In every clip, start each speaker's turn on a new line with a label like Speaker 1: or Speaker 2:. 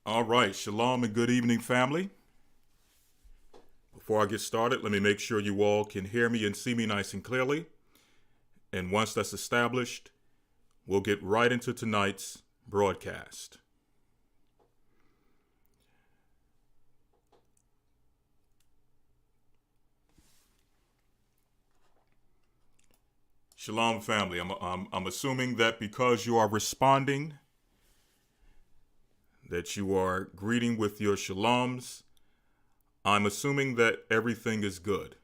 Speaker 1: All right, shalom and good evening, family. Before I get started, let me make sure you all can hear me and see me nice and clearly. And once that's established, we'll get right into tonight's broadcast. Shalom, family. I'm assuming that because you are responding, that you are greeting with your shaloms. I'm assuming that everything is good.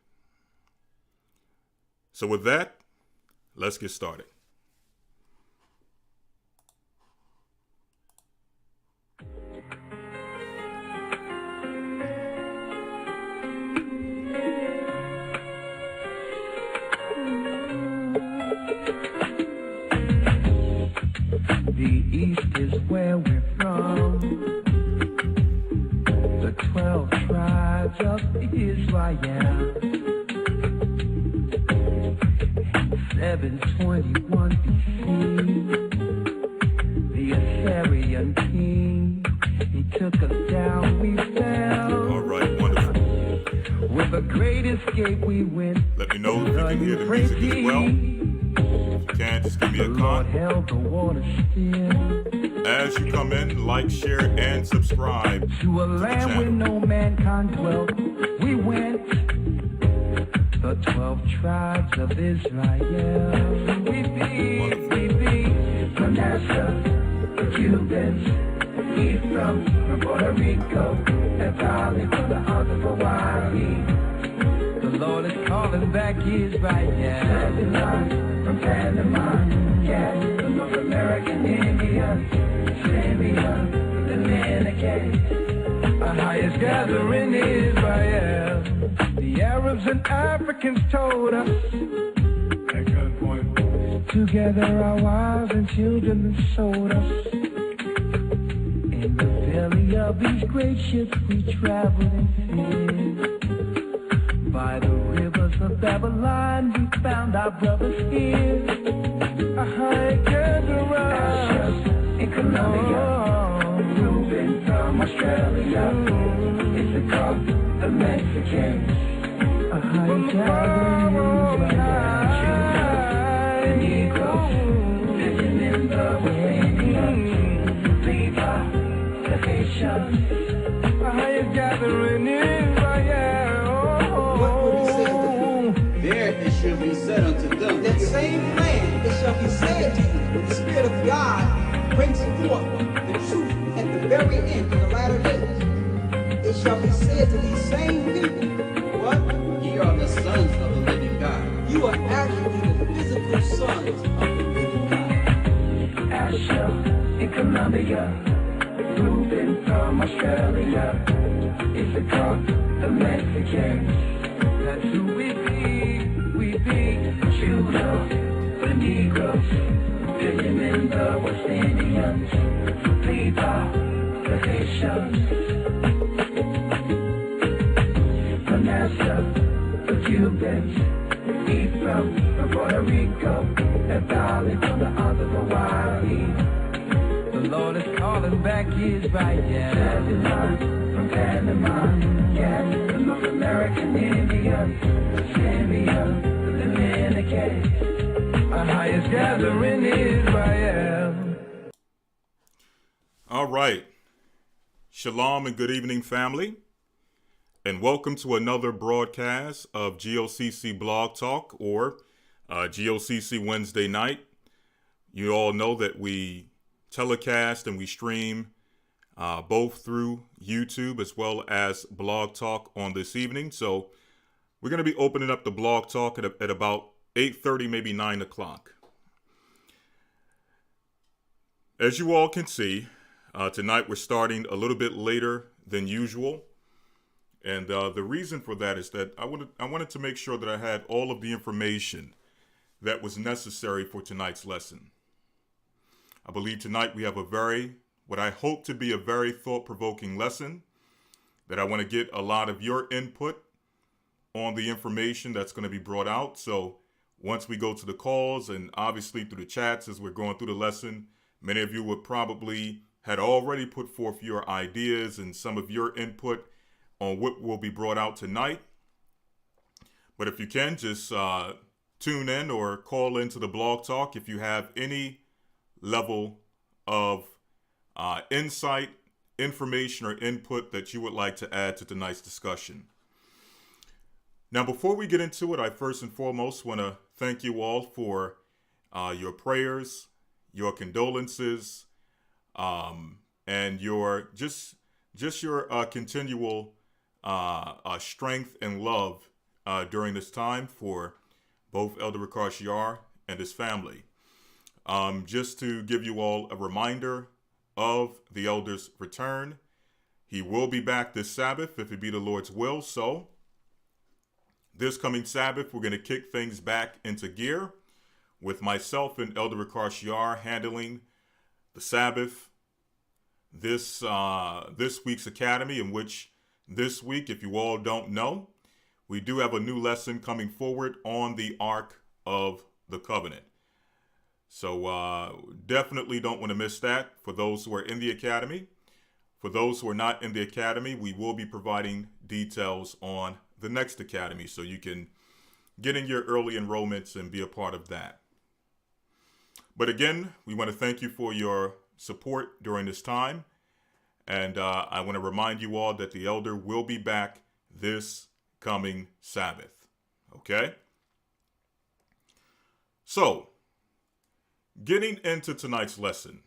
Speaker 1: So with that, let's get started.
Speaker 2: The East is where we're from. The 12 tribes of Israel. 721 BC, the Assyrian king, he took us down, we fell.
Speaker 1: All right, wonderful.
Speaker 2: With a great escape we went.
Speaker 1: Let me know if you can hear the music as well. If you can, just give me a
Speaker 2: Lord
Speaker 1: comment.
Speaker 2: held the water still.
Speaker 1: As you come in, like, share, and subscribe
Speaker 2: To a
Speaker 1: the
Speaker 2: land
Speaker 1: channel.
Speaker 2: where no mankind dwelt, we went. The 12 tribes of Israel. We be Manasseh, the Cubans, Ephraim from Puerto Rico, and Valley from the islands of Hawaii. The Lord is calling back Israel. Babylon from Panama, yeah, the North American Indians, Simeon, the Dominican. Our highest gathering is Israel. The Arabs and Africans told us. At gunpoint. Together our wives and children sold us. In the belly of these great ships we traveled and fed. By the rivers of Babylon we found our brothers here. A high gathering in Colombia. Reuben from Australia. It's the cup of Mexicans. A high gathering in Negroes. Living in the West Indians. Viva the Haitians. A high gathering in Israel.
Speaker 3: What would he say unto them? There it shall be said unto them, that same land it shall be said to you, when the Spirit of God brings forth the truth at the very end of the latter days. It shall be said to these same people, what? Ye are the sons of the living God. You are actually the physical sons of the living God.
Speaker 2: Asher in Colombia. Reuben from Australia. Issachar, the Mexicans. That's who we be. We be Judah, the Negroes. Benjamin, the West Indians. Levi, the Haitians. Manasseh, the Cubans. Ephraim from Puerto Rico. And Valley from the islands of Hawaii. The Lord is calling back Israel. Babylon from Panama, yeah, the North American Indians, Simeon, the Dominican. Our highest gathering Israel.
Speaker 1: All right. Shalom and good evening, family. And welcome to another broadcast of GOCC Blog Talk, or GOCC Wednesday night. You all know that we telecast and we stream both through YouTube as well as Blog Talk on this evening. So we're going to be opening up the Blog Talk at about 8:30, maybe 9 o'clock. As you all can see, tonight we're starting a little bit later than usual. And the reason for that is that I wanted to make sure that I had all of the information that was necessary for tonight's lesson. I believe tonight we have what I hope to be a very thought-provoking lesson, that I want to get a lot of your input on the information that's going to be brought out. So once we go to the calls and obviously through the chats as we're going through the lesson, many of you would probably had already put forth your ideas and some of your input on what will be brought out tonight. But if you can, just tune in or call into the blog talk if you have any level of insight, information, or input that you would like to add to tonight's discussion. Now, before we get into it, I first and foremost want to thank you all for your prayers, your condolences, and your just your continual strength and love during this time for both Elder Ricard Shiar and his family. Just to give you all a reminder of the Elder's return, he will be back this Sabbath if it be the Lord's will. So this coming Sabbath, we're going to kick things back into gear with myself and Elder Ricard Shiar handling the Sabbath this week's Academy, in which this week, if you all don't know, we do have a new lesson coming forward on the Ark of the Covenant. So definitely don't want to miss that for those who are in the Academy. For those who are not in the Academy, we will be providing details on the next Academy, so you can get in your early enrollments and be a part of that. But again, we want to thank you for your support during this time. And I want to remind you all that the Elder will be back this coming Sabbath. Okay? So, getting into tonight's lesson.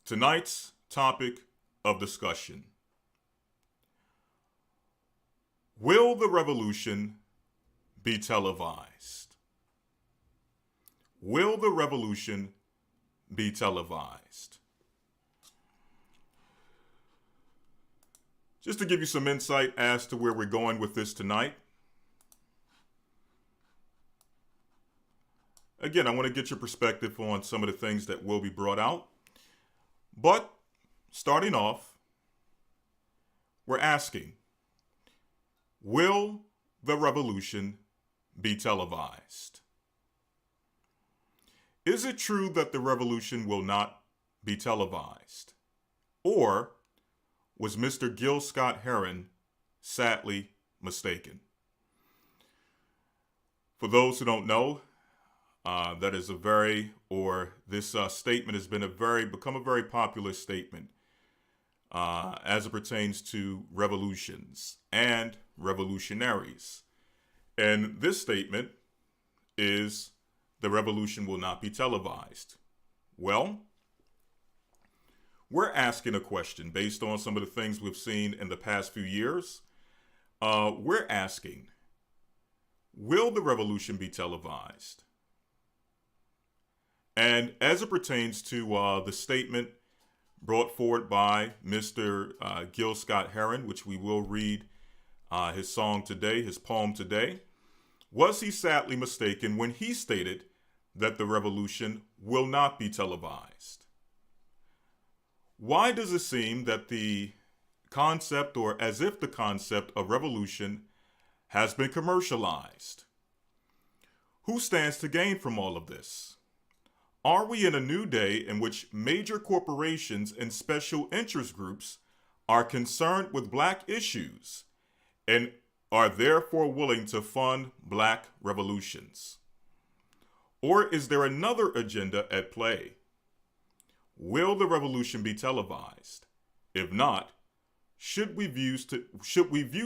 Speaker 1: Tonight's topic of discussion: will the revolution be televised? Will the revolution be televised? Just to give you some insight as to where we're going with this tonight. Again, I want to get your perspective on some of the things that will be brought out. But starting off, we're asking, will the revolution be televised? Is it true that the revolution will not be televised? Or was Mr. Gil Scott-Heron sadly mistaken? For those who don't know, that is this statement has become a very popular statement as it pertains to revolutions and revolutionaries. And this statement is, the revolution will not be televised. Well, we're asking a question based on some of the things we've seen in the past few years. We're asking, will the revolution be televised? And as it pertains to the statement brought forward by Mr. Gil Scott-Heron, which we will read his poem today, was he sadly mistaken when he stated that the revolution will not be televised? Why does it seem that the concept, or as if the concept of revolution, has been commercialized? Who stands to gain from all of this? Are we in a new day in which major corporations and special interest groups are concerned with Black issues and are therefore willing to fund Black revolutions? Or is there another agenda at play? Will the revolution be televised? If not, should we view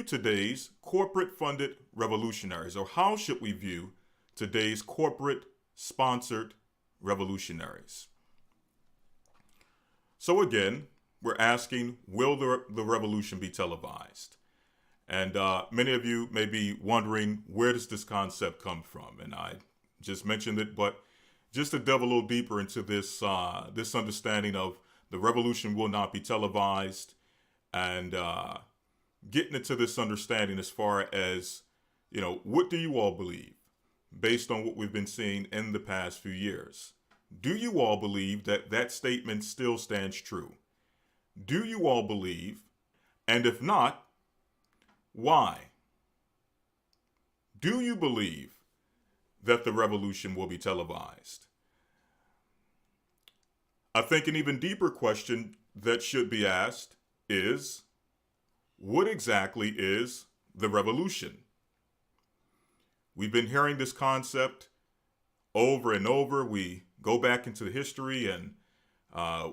Speaker 1: today's corporate-funded revolutionaries, or how should we view today's corporate-sponsored revolutionaries? So again, we're asking, will the revolution be televised? And many of you may be wondering, where does this concept come from? And I just mentioned it, but just to delve a little deeper into this understanding of the revolution will not be televised, and getting into this understanding as far as, what do you all believe based on what we've been seeing in the past few years? Do you all believe that that statement still stands true? Do you all believe? And if not, why? Do you believe that the revolution will be televised? I think an even deeper question that should be asked is, what exactly is the revolution? We've been hearing this concept over and over. We go back into the history and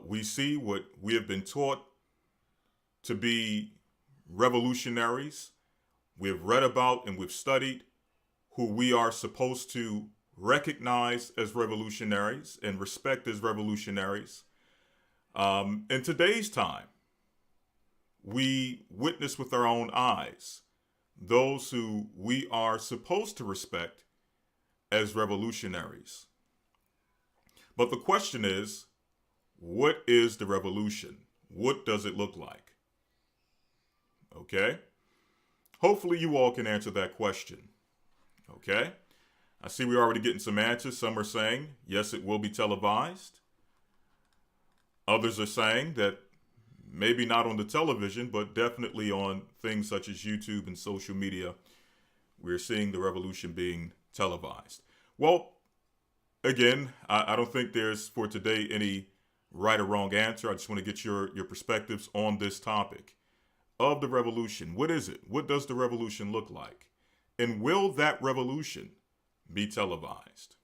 Speaker 1: we see what we have been taught to be revolutionaries. We have read about and we've studied who we are supposed to recognize as revolutionaries and respect as revolutionaries. In today's time, we witness with our own eyes those who we are supposed to respect as revolutionaries. But the question is, what is the revolution? What does it look like? Okay? Hopefully you all can answer that question. Okay? I see we're already getting some answers. Some are saying, yes, it will be televised. Others are saying that maybe not on the television, but definitely on things such as YouTube and social media, we're seeing the revolution being televised. Well, again, I don't think there's for today any right or wrong answer. I just want to get your perspectives on this topic of the revolution. What is it? What does the revolution look like? And will that revolution be televised?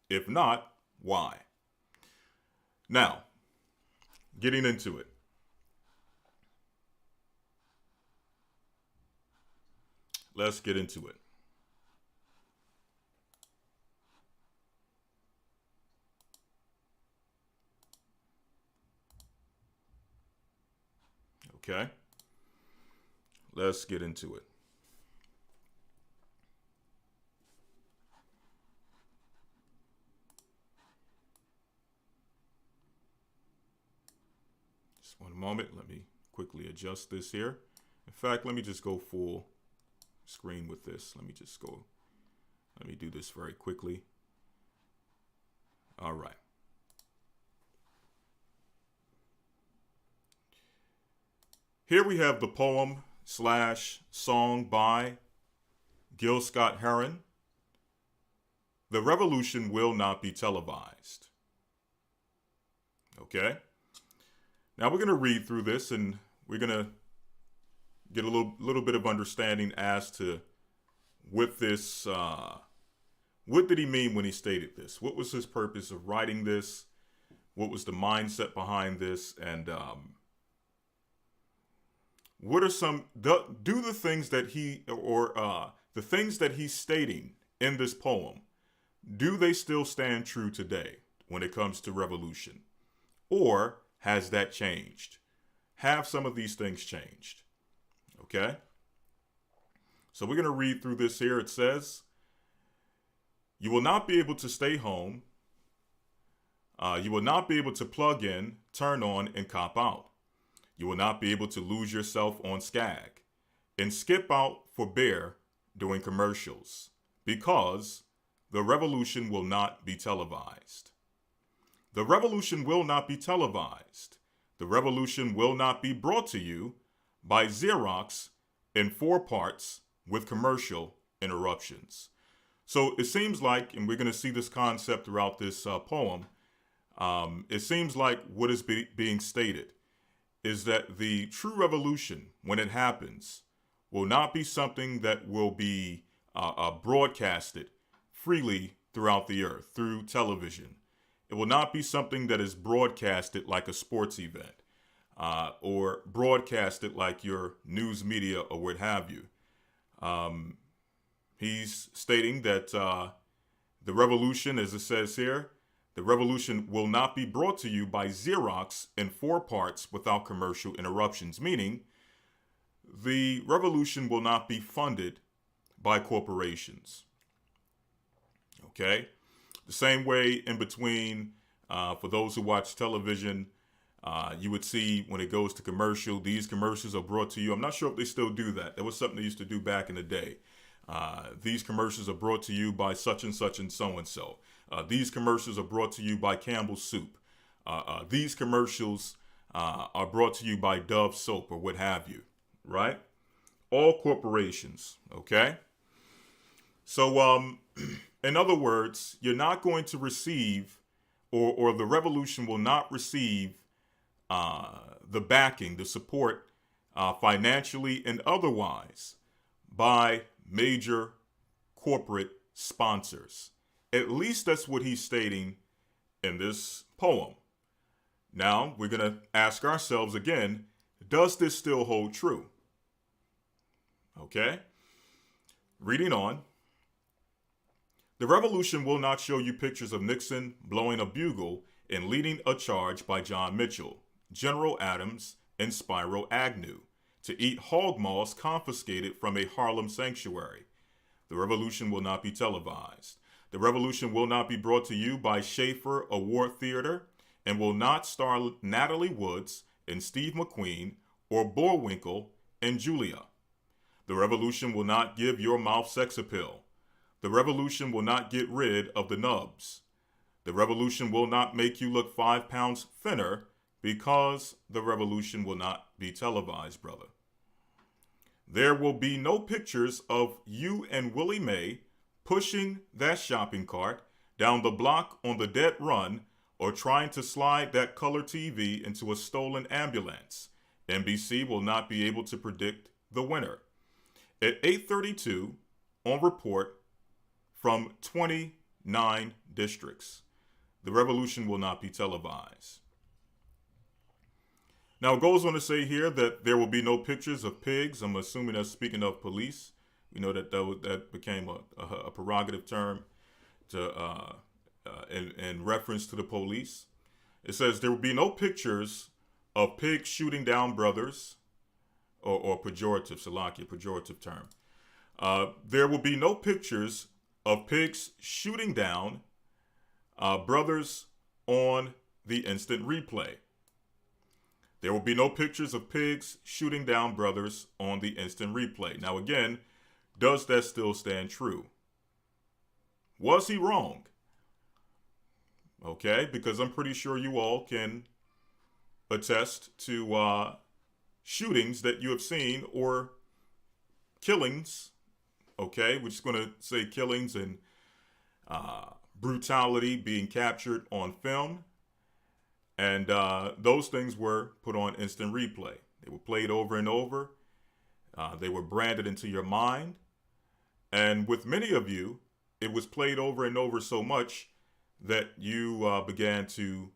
Speaker 1: If not, why? Now, getting into it. Let's get into it. Okay. Let's get into it. Just one moment. Let me quickly adjust this here. In fact, let me just go full screen with this. Let me do this very quickly. All right. Here we have the poem / song by Gil Scott-Heron. The revolution will not be televised. Okay. Now we're going to read through this and we're going to get a little bit of understanding as to what this, what did he mean when he stated this? What was his purpose of writing this? What was the mindset behind this? And what are some, do the things that he, or the things that he's stating in this poem, do they still stand true today when it comes to revolution? Or has that changed? Have some of these things changed? Okay? So we're going to read through this here. It says, you will not be able to stay home. You will not be able to plug in, turn on, and cop out. You will not be able to lose yourself on Skag and skip out for beer during commercials because the revolution will not be televised. The revolution will not be televised. The revolution will not be brought to you by Xerox in 4 parts with commercial interruptions. So it seems like, and we're going to see this concept throughout this poem, it seems like what is being stated is that the true revolution, when it happens, will not be something that will be broadcasted freely throughout the earth through television. It will not be something that is broadcasted like a sports event or broadcasted like your news media or what have you. He's stating that the revolution, as it says here, the revolution will not be brought to you by Xerox in 4 parts without commercial interruptions, meaning the revolution will not be funded by corporations. Okay? The same way in between, for those who watch television, you would see when it goes to commercial, these commercials are brought to you. I'm not sure if they still do that. That was something they used to do back in the day. These commercials are brought to you by such and such and so and so. These commercials are brought to you by Campbell's Soup. These commercials are brought to you by Dove Soap or what have you, right? All corporations, okay? So, in other words, you're not going to receive or the revolution will not receive the backing, the support, financially and otherwise, by major corporate sponsors. At least that's what he's stating in this poem. Now, we're going to ask ourselves again, does this still hold true? Okay? Reading on. The revolution will not show you pictures of Nixon blowing a bugle and leading a charge by John Mitchell, General Adams, and Spyro Agnew to eat hog maws confiscated from a Harlem sanctuary. The revolution will not be televised. The revolution will not be brought to you by Schaefer Award Theater and will not star Natalie Woods and Steve McQueen or Bullwinkle and Julia. The revolution will not give your mouth sex appeal. The revolution will not get rid of the nubs. The revolution will not make you look 5 pounds thinner because the revolution will not be televised, brother. There will be no pictures of you and Willie Mae pushing that shopping cart down the block on the dead run or trying to slide that color TV into a stolen ambulance. NBC will not be able to predict the winner. At 8:32 on report from 29 districts. The revolution will not be televised. Now, it goes on to say here that there will be no pictures of pigs. I'm assuming that's speaking of police. We know that became a prerogative term in reference to the police. It says there will be no pictures of pigs shooting down brothers, or pejorative, Salakia, pejorative term. There will be no pictures of pigs shooting down brothers on the instant replay. There will be no pictures of pigs shooting down brothers on the instant replay. Now again, does that still stand true? Was he wrong? Okay, because I'm pretty sure you all can attest to shootings that you have seen or killings. Okay, we're just going to say killings and brutality being captured on film. And those things were put on instant replay. They were played over and over. They were branded into your mind. And with many of you, it was played over and over so much that you began to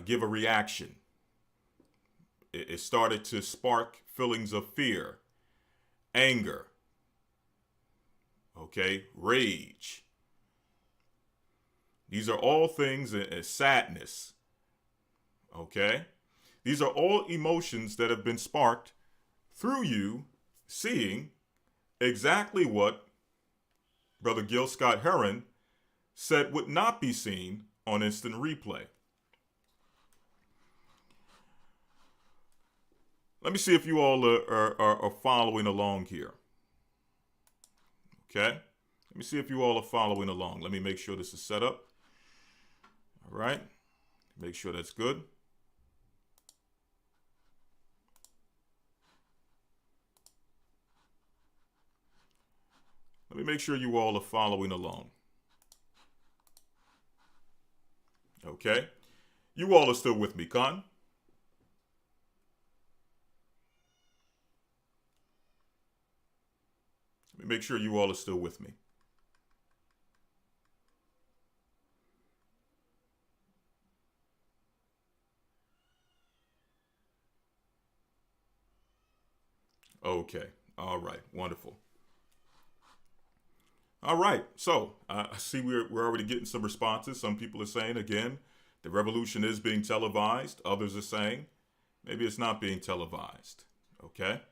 Speaker 1: give a reaction. It started to spark feelings of fear, anger, okay, rage. These are all things, sadness, okay? These are all emotions that have been sparked through you seeing exactly what Brother Gil Scott Heron said would not be seen on instant replay. Let me see if you all are following along here. Okay? Let me see if you all are following along. Let me make sure this is set up. All right? Make sure that's good. Let me make sure you all are following along. Okay? You all are still with me, Con? Let me make sure you all are still with me. Okay. All right. Wonderful. All right. So I see we're already getting some responses. Some people are saying, again, the revolution is being televised. Others are saying maybe it's not being televised. Okay.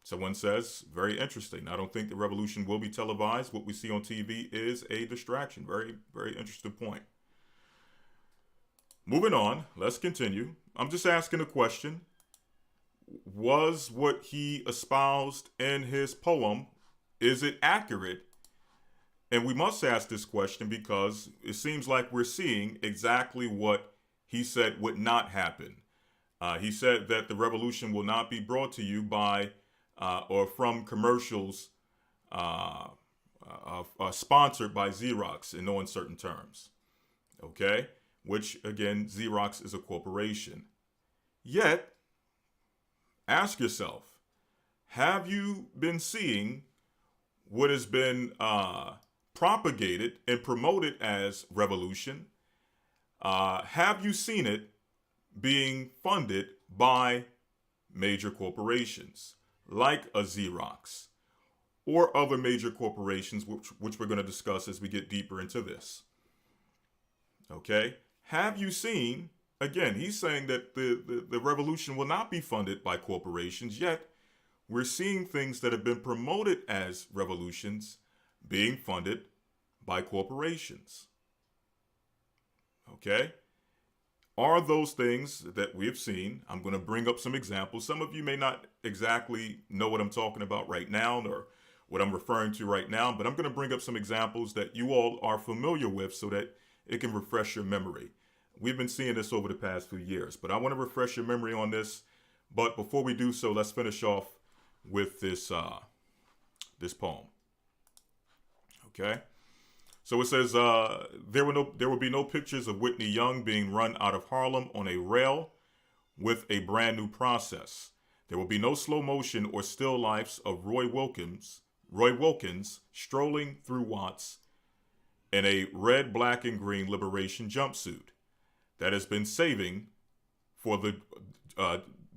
Speaker 1: Someone says, very interesting. I don't think the revolution will be televised. What we see on TV is a distraction. Very, very interesting point. Moving on. Let's continue. I'm just asking a question. Was what he espoused in his poem, is it accurate? And we must ask this question because it seems like we're seeing exactly what he said would not happen. He said that the revolution will not be brought to you by or from commercials sponsored by Xerox in no uncertain terms. okay? Which, again, Xerox is a corporation. Yet, ask yourself, have you been seeing what has been propagated and promoted as revolution? Have you seen it being funded by major corporations like a Xerox or other major corporations, which we're going to discuss as we get deeper into this? Okay? Have you seen, again, he's saying that the revolution will not be funded by corporations, yet we're seeing things that have been promoted as revolutions being funded by corporations. Okay? Are those things that we have seen? I'm going to bring up some examples. Some of you may not exactly know what I'm talking about right now or what I'm referring to right now, but I'm going to bring up some examples that you all are familiar with so that it can refresh your memory. We've been seeing this over the past few years, but I want to refresh your memory on this. But before we do so, let's finish off with this poem. Okay? So it says, there will be no pictures of Whitney Young being run out of Harlem on a rail with a brand new process. There will be no slow motion or still lifes of Roy Wilkins strolling through Watts in a red, black, and green liberation jumpsuit that has been saving for the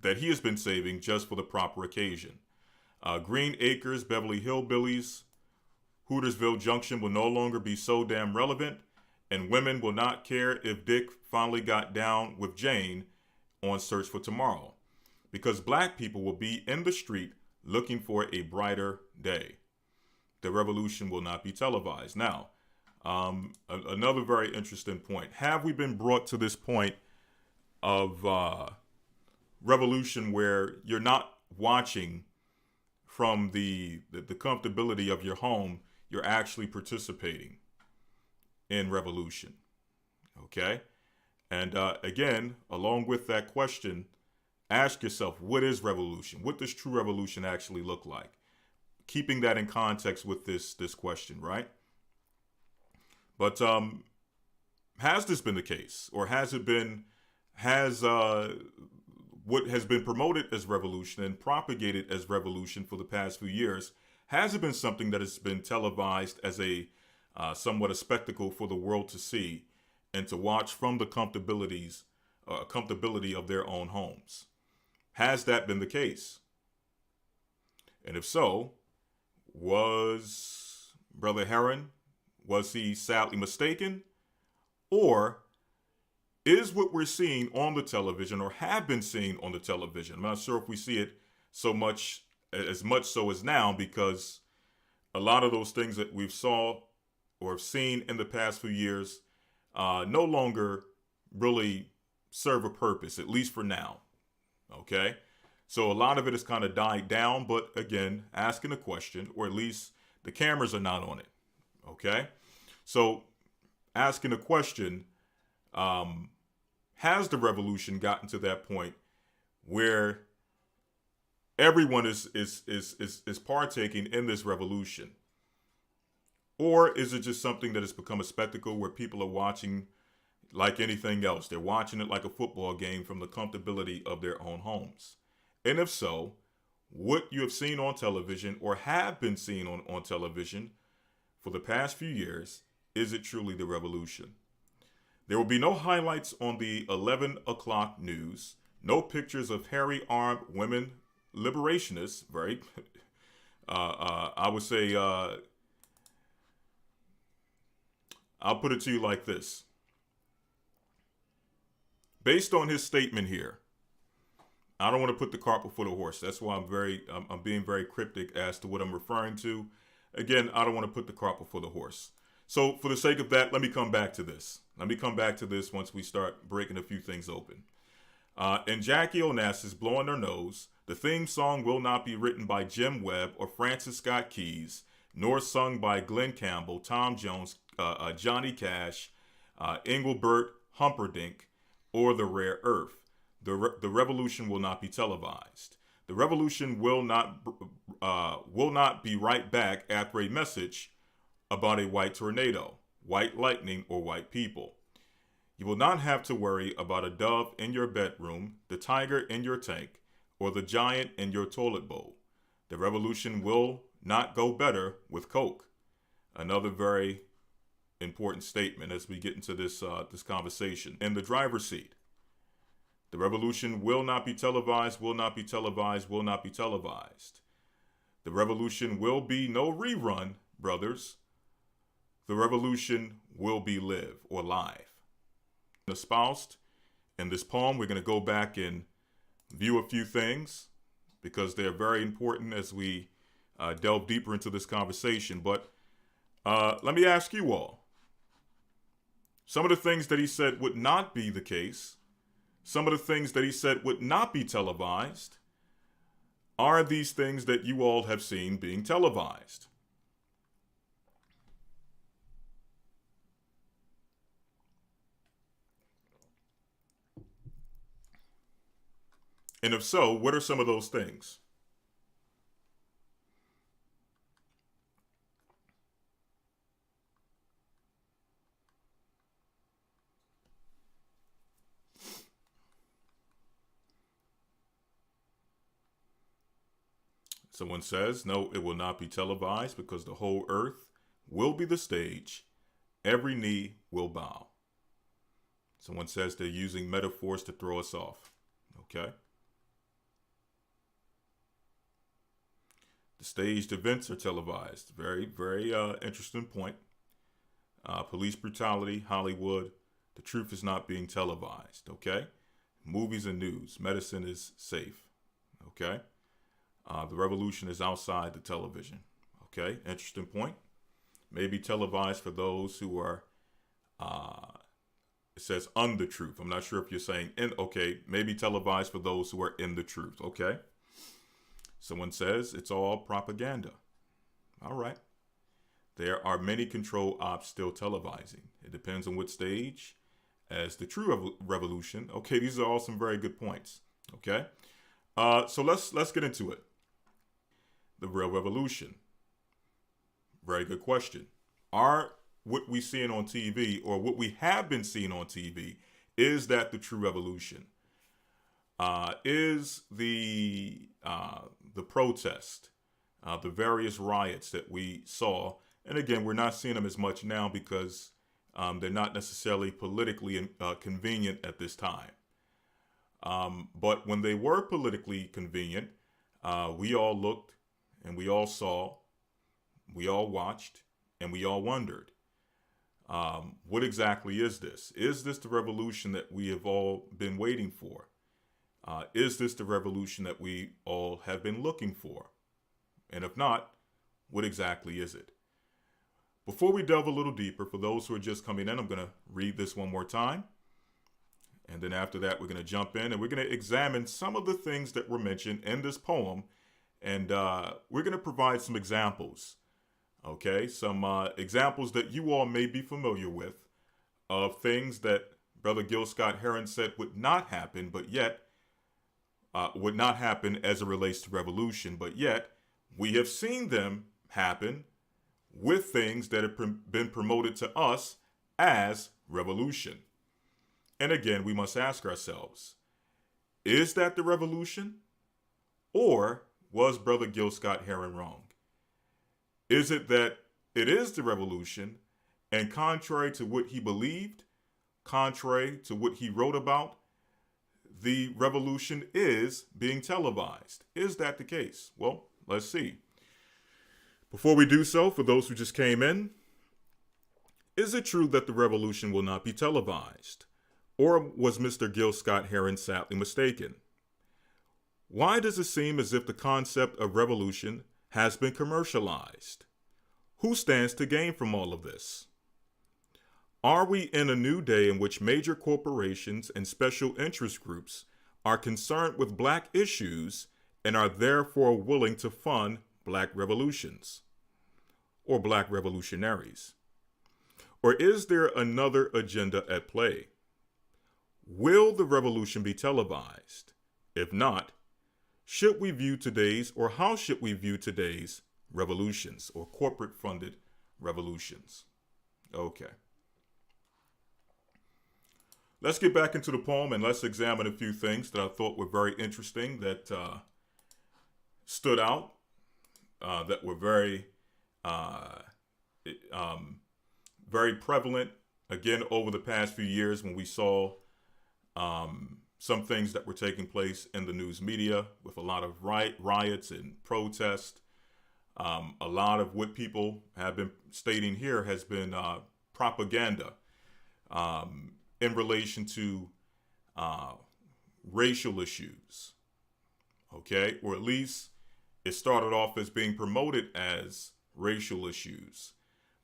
Speaker 1: that he has been saving just for the proper occasion. Green Acres, Beverly Hillbillies, Hootersville Junction will no longer be so damn relevant, and women will not care if Dick finally got down with Jane on Search for Tomorrow, because black people will be in the street looking for a brighter day. The revolution will not be televised. Now, another very interesting point. Have we been brought to this point of revolution where you're not watching from the comfortability of your home? You're actually participating in revolution. Okay? And again, along with that question, ask yourself, what is revolution? What does true revolution actually look like? Keeping that in context with this question, right? But has this been the case? Or has what has been promoted as revolution and propagated as revolution for the past few years, has it been something that has been televised as a somewhat a spectacle for the world to see and to watch from the comfortability of their own homes? Has that been the case? And if so, was Brother Heron, was he sadly mistaken? Or is what we're seeing on the television or have been seeing on the television? I'm not sure if we see it as much so as now, because a lot of those things that we've saw or have seen in the past few years no longer really serve a purpose, at least for now. Okay? So a lot of it has kind of died down, but again, asking a question, or at least the cameras are not on it. Okay? So asking a question, has the revolution gotten to that point where everyone is partaking in this revolution? Or is it just something that has become a spectacle where people are watching like anything else? They're watching it like a football game from the comfortability of their own homes. And if so, what you have seen on television or have been seen on television for the past few years, is it truly the revolution? There will be no highlights on the 11 o'clock news, no pictures of hairy armed women liberationists, right? I would say, I'll put it to you like this. Based on his statement here, I don't want to put the cart before the horse. That's why I'm being very cryptic as to what I'm referring to. Again, I don't want to put the cart before the horse. So for the sake of that, let me come back to this. Once we start breaking a few things open. And Jackie Onassis blowing her nose. The theme song will not be written by Jim Webb or Francis Scott Keys, nor sung by Glenn Campbell, Tom Jones, Johnny Cash, Engelbert Humperdinck, or The Rare Earth. The revolution will not be televised. The revolution will not be right back after a message about a white tornado, white lightning, or white people. You will not have to worry about a dove in your bedroom, the tiger in your tank, or the giant in your toilet bowl. The revolution will not go better with Coke. Another very important statement as we get into this conversation. In the driver's seat, the revolution will not be televised, will not be televised, will not be televised. The revolution will be no rerun, brothers. The revolution will be live or live. Espoused in this poem, we're going to go back and view a few things because they're very important as we delve deeper into this conversation. But let me ask you all, some of the things that he said would not be the case, some of the things that he said would not be televised, are these things that you all have seen being televised? And if so, what are some of those things? Someone says, no, it will not be televised because the whole earth will be the stage. Every knee will bow. Someone says they're using metaphors to throw us off. Okay. The staged events are televised. Very, very interesting point. Police brutality, Hollywood. The truth is not being televised. Okay. Movies and news. Medicine is safe. Okay. The revolution is outside the television. Okay, interesting point. Maybe televised for those who are, it says on the truth. I'm not sure if you're saying in, okay, maybe televised for those who are in the truth. Okay. Someone says it's all propaganda. All right. There are many control ops still televising. It depends on what stage as the true revolution. Okay, these are all some very good points. Okay. So let's get into it. The real revolution. Very good question. Are what we seeing on TV or what we have been seeing on TV, is that the true revolution? Is the protest, the various riots that we saw, and again, we're not seeing them as much now because they're not necessarily politically convenient at this time. But when they were politically convenient, we all looked and we all saw, we all watched, and we all wondered, what exactly is this? Is this the revolution that we have all been waiting for? Is this the revolution that we all have been looking for? And if not, what exactly is it? Before we delve a little deeper, for those who are just coming in, I'm going to read this one more time. And then after that, we're going to jump in and we're going to examine some of the things that were mentioned in this poem. And we're going to provide some examples. Okay, some examples that you all may be familiar with of things that Brother Gil Scott-Heron said would not happen, but yet would not happen as it relates to revolution. But yet we have seen them happen with things that have been promoted to us as revolution. And again, we must ask ourselves, is that the revolution? Or was Brother Gil Scott-Heron wrong? Is it that it is the revolution, and contrary to what he believed, contrary to what he wrote about, the revolution is being televised? Is that the case? Well, let's see. Before we do so, for those who just came in, is it true that the revolution will not be televised? Or was Mr. Gil Scott-Heron sadly mistaken? Why does it seem as if the concept of revolution has been commercialized? Who stands to gain from all of this? Are we in a new day in which major corporations and special interest groups are concerned with Black issues and are therefore willing to fund Black revolutions or Black revolutionaries? Or is there another agenda at play? Will the revolution be televised? If not, should we view today's, or how should we view today's revolutions or corporate funded revolutions? Okay. let's get back into the poem and let's examine a few things that I thought were very interesting, that stood out, that were uh, very prevalent, again, over the past few years when we saw some things that were taking place in the news media with a lot of riots and protests. A lot of what people have been stating here has been propaganda in relation to racial issues, okay? Or at least it started off as being promoted as racial issues,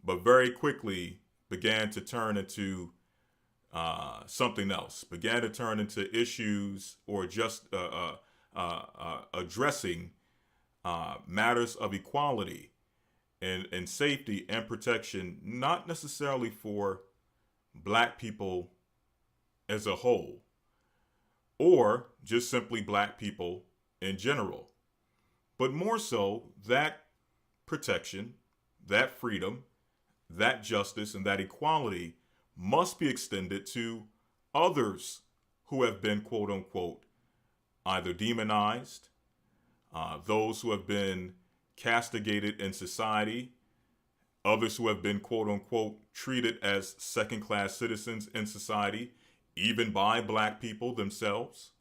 Speaker 1: but very quickly began to turn into something else, began to turn into issues or just addressing matters of equality and safety and protection, not necessarily for black people as a whole, or just simply black people in general, but more so that protection, that freedom, that justice, and that equality must be extended to others who have been, quote unquote, either demonized, those who have been castigated in society, others who have been, quote unquote, treated as second-class citizens in society, even by black people themselves.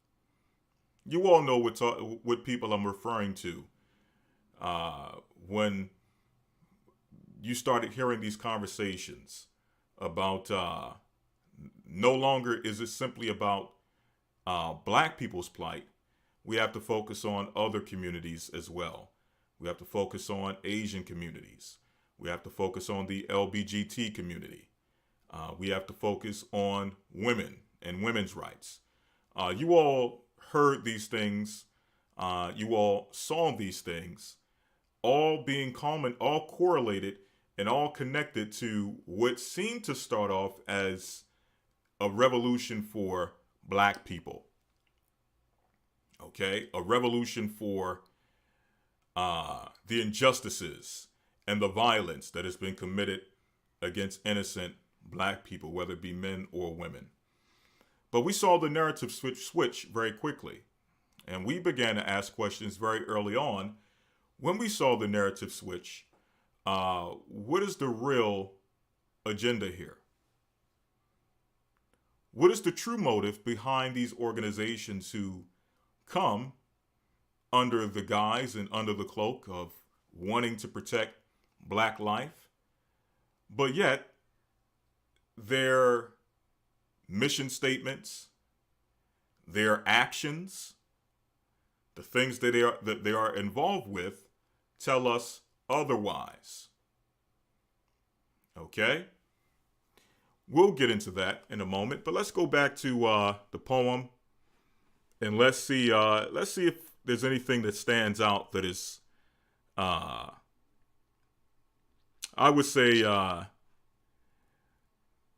Speaker 1: You all know what people I'm referring to when you started hearing these conversations about no longer is it simply about black people's plight. We have to focus on other communities as well. We have to focus on Asian communities. We have to focus on the LGBT community. We have to focus on women and women's rights. You all heard these things. You all saw these things, all being common, all correlated, and all connected to what seemed to start off as a revolution for black people. Okay, a revolution for the injustices and the violence that has been committed against innocent black people, whether it be men or women. But we saw the narrative switch very quickly. And we began to ask questions very early on when we saw the narrative switch. What is the real agenda here? What is the true motive behind these organizations who come under the guise and under the cloak of wanting to protect black life, but yet their mission statements, their actions, the things that they are involved with tell us otherwise. Okay? We'll get into that in a moment, but let's go back to the poem and let's see if there's anything that stands out that is I would say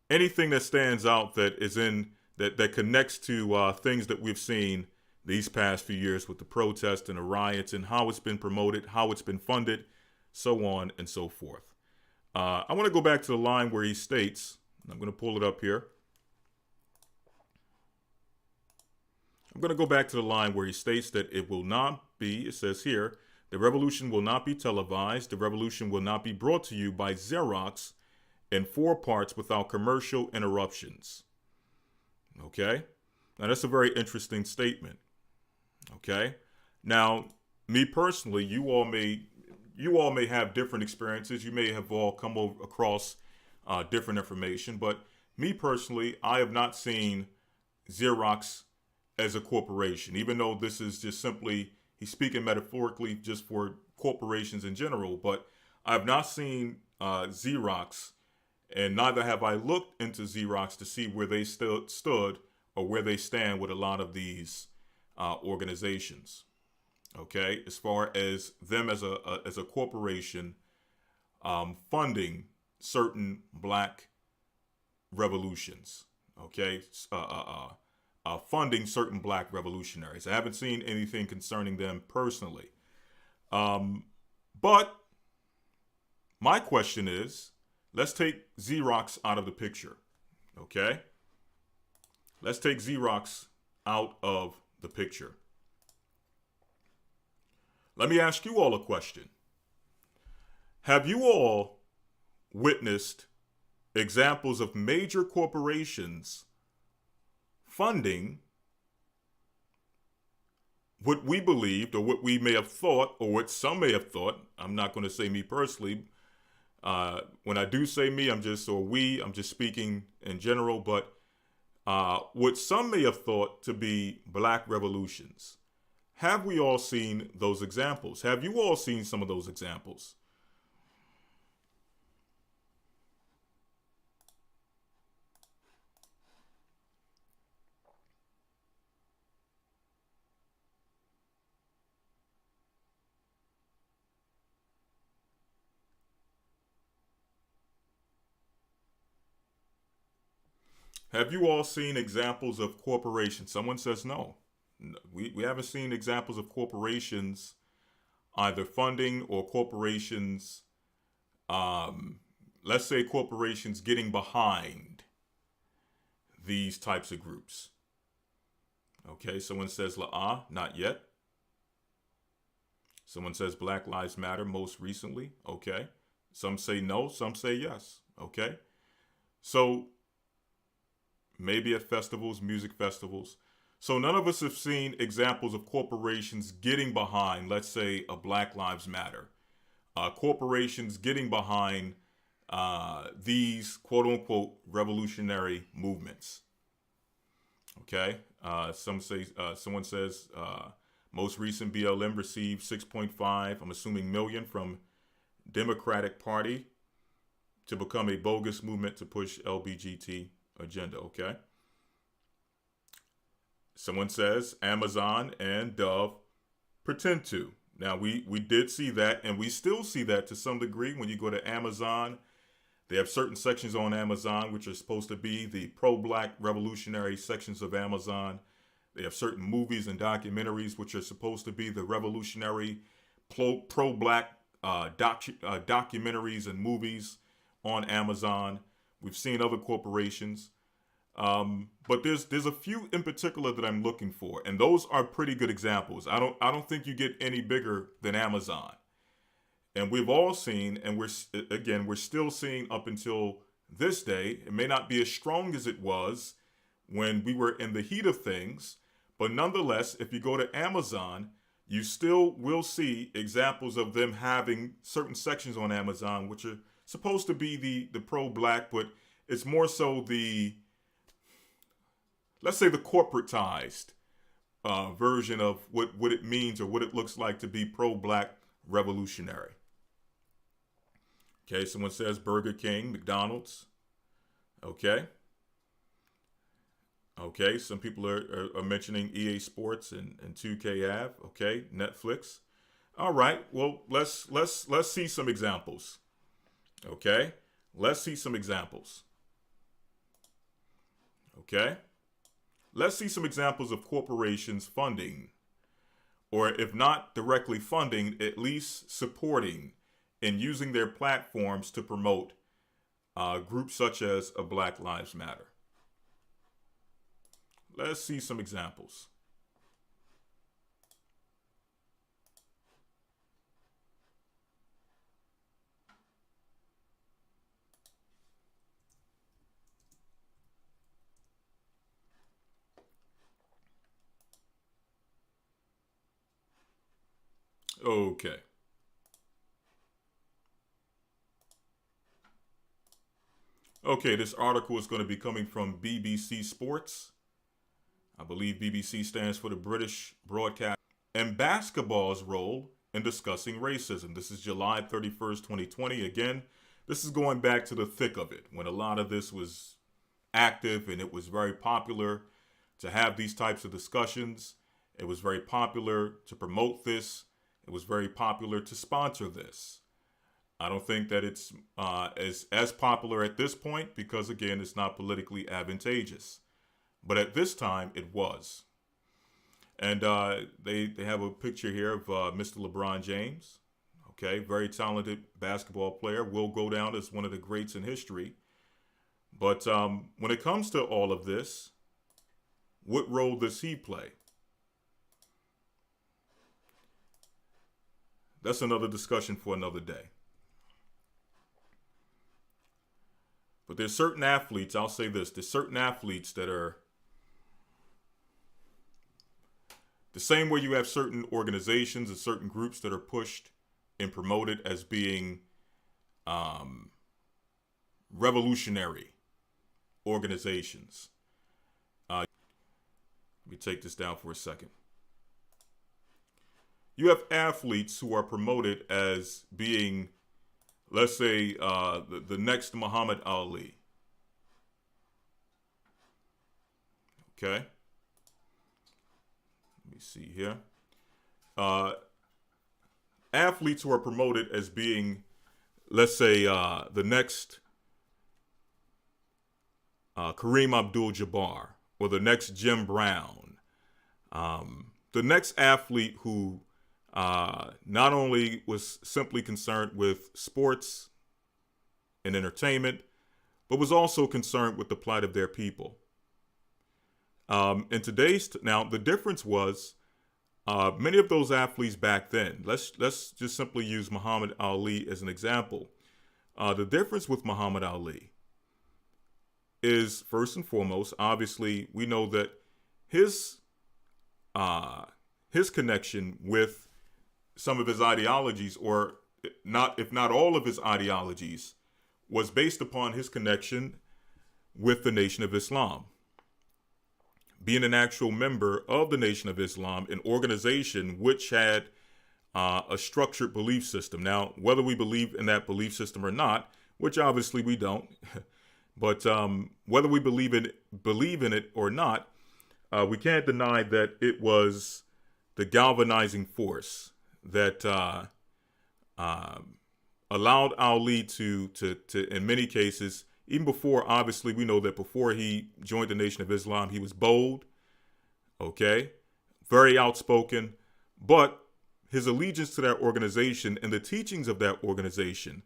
Speaker 1: anything that stands out that is that connects to things that we've seen these past few years with the protests and the riots and how it's been promoted, how it's been funded, so on and so forth. I want to go back to the line where he states, I'm going to pull it up here. I'm going to go back to the line where he states that it says here, the revolution will not be televised. The revolution will not be brought to you by Xerox in 4 parts without commercial interruptions. Okay? Now that's a very interesting statement. Okay? Now, me personally, you all may have different experiences. You may have all come across different information, but me personally, I have not seen Xerox as a corporation, even though this is just simply, he's speaking metaphorically just for corporations in general, but I have not seen Xerox, and neither have I looked into Xerox to see where they stood or where they stand with a lot of these organizations. Okay, as far as them as a corporation funding certain black revolutions. Okay, funding certain black revolutionaries. I haven't seen anything concerning them personally. But my question is, let's take Xerox out of the picture. Okay, Let's take Xerox out of the picture. Let me ask you all a question. Have you all witnessed examples of major corporations funding what we believed, or what we may have thought, or what some may have thought? I'm not going to say me personally. When I do say me, I'm just speaking in general, but what some may have thought to be black revolutions. Have we all seen those examples? Have you all seen some of those examples? Have you all seen examples of corporations? Someone says no. We haven't seen examples of corporations either funding or corporations, let's say corporations getting behind these types of groups. Okay, someone says not yet. Someone says Black Lives Matter most recently. Okay. Some say no, some say yes. Okay. So maybe at festivals, music festivals. So none of us have seen examples of corporations getting behind, let's say, a Black Lives Matter. Corporations getting behind these quote unquote revolutionary movements. Okay. Someone says most recent BLM received 6.5, I'm assuming million, from Democratic Party to become a bogus movement to push LBGT agenda. Okay. Someone says Amazon and Dove pretend to. Now, we did see that, and we still see that to some degree. When you go to Amazon, they have certain sections on Amazon which are supposed to be the pro-black revolutionary sections of Amazon. They have certain movies and documentaries which are supposed to be the revolutionary pro-black documentaries and movies on Amazon. We've seen other corporations. But there's a few in particular that I'm looking for, and those are pretty good examples. I don't think you get any bigger than Amazon. And we've all seen, and we're still seeing up until this day. It may not be as strong as it was when we were in the heat of things, but nonetheless, if you go to Amazon, you still will see examples of them having certain sections on Amazon which are supposed to be the pro-black, but it's more so the, let's say, the corporatized version of what it means or what it looks like to be pro-black revolutionary. Okay, someone says Burger King, McDonald's. Okay. Okay, some people are mentioning EA Sports and 2K Ave. Okay, Netflix. All right, well, let's see some examples. Okay, let's see some examples. Okay. Let's see some examples of corporations funding, or if not directly funding, at least supporting and using their platforms to promote groups such as a Black Lives Matter. Let's see some examples. Okay. Okay, this article is going to be coming from BBC Sports. I believe BBC stands for the British Broadcast. And basketball's role in discussing racism. This is July 31st, 2020. Again, this is going back to the thick of it, when a lot of this was active and it was very popular to have these types of discussions. It was very popular to promote this. It was very popular to sponsor this. I don't think that it's as popular at this point because, again, it's not politically advantageous. But at this time, it was. And they have a picture here of Mr. LeBron James. Okay, very talented basketball player. Will go down as one of the greats in history. But when it comes to all of this, What role does he play? That's another discussion for another day. But there's certain athletes, I'll say this, there's certain athletes that are the same way you have certain organizations and certain groups that are pushed and promoted as being revolutionary organizations. Let me take this down for a second. You have athletes who are promoted as being, let's say, the next Muhammad Ali. Okay. Let me see here. Athletes who are promoted as being, let's say, the next Kareem Abdul-Jabbar or the next Jim Brown. The next athlete who not only was simply concerned with sports and entertainment, but was also concerned with the plight of their people. In today's now, the difference was many of those athletes back then. Let's just simply use Muhammad Ali as an example. The difference with Muhammad Ali is, first and foremost, obviously, we know that his connection with some of his ideologies, or not, if not all of his ideologies, was based upon his connection with the Nation of Islam. Being an actual member of the Nation of Islam, an organization which had a structured belief system. Now, whether we believe in that belief system or not, which obviously we don't, but whether we believe in it or not, we can't deny that it was the galvanizing force that allowed Ali to, in many cases, even before, obviously, we know that before he joined the Nation of Islam, he was bold, okay, very outspoken, but his allegiance to that organization and the teachings of that organization,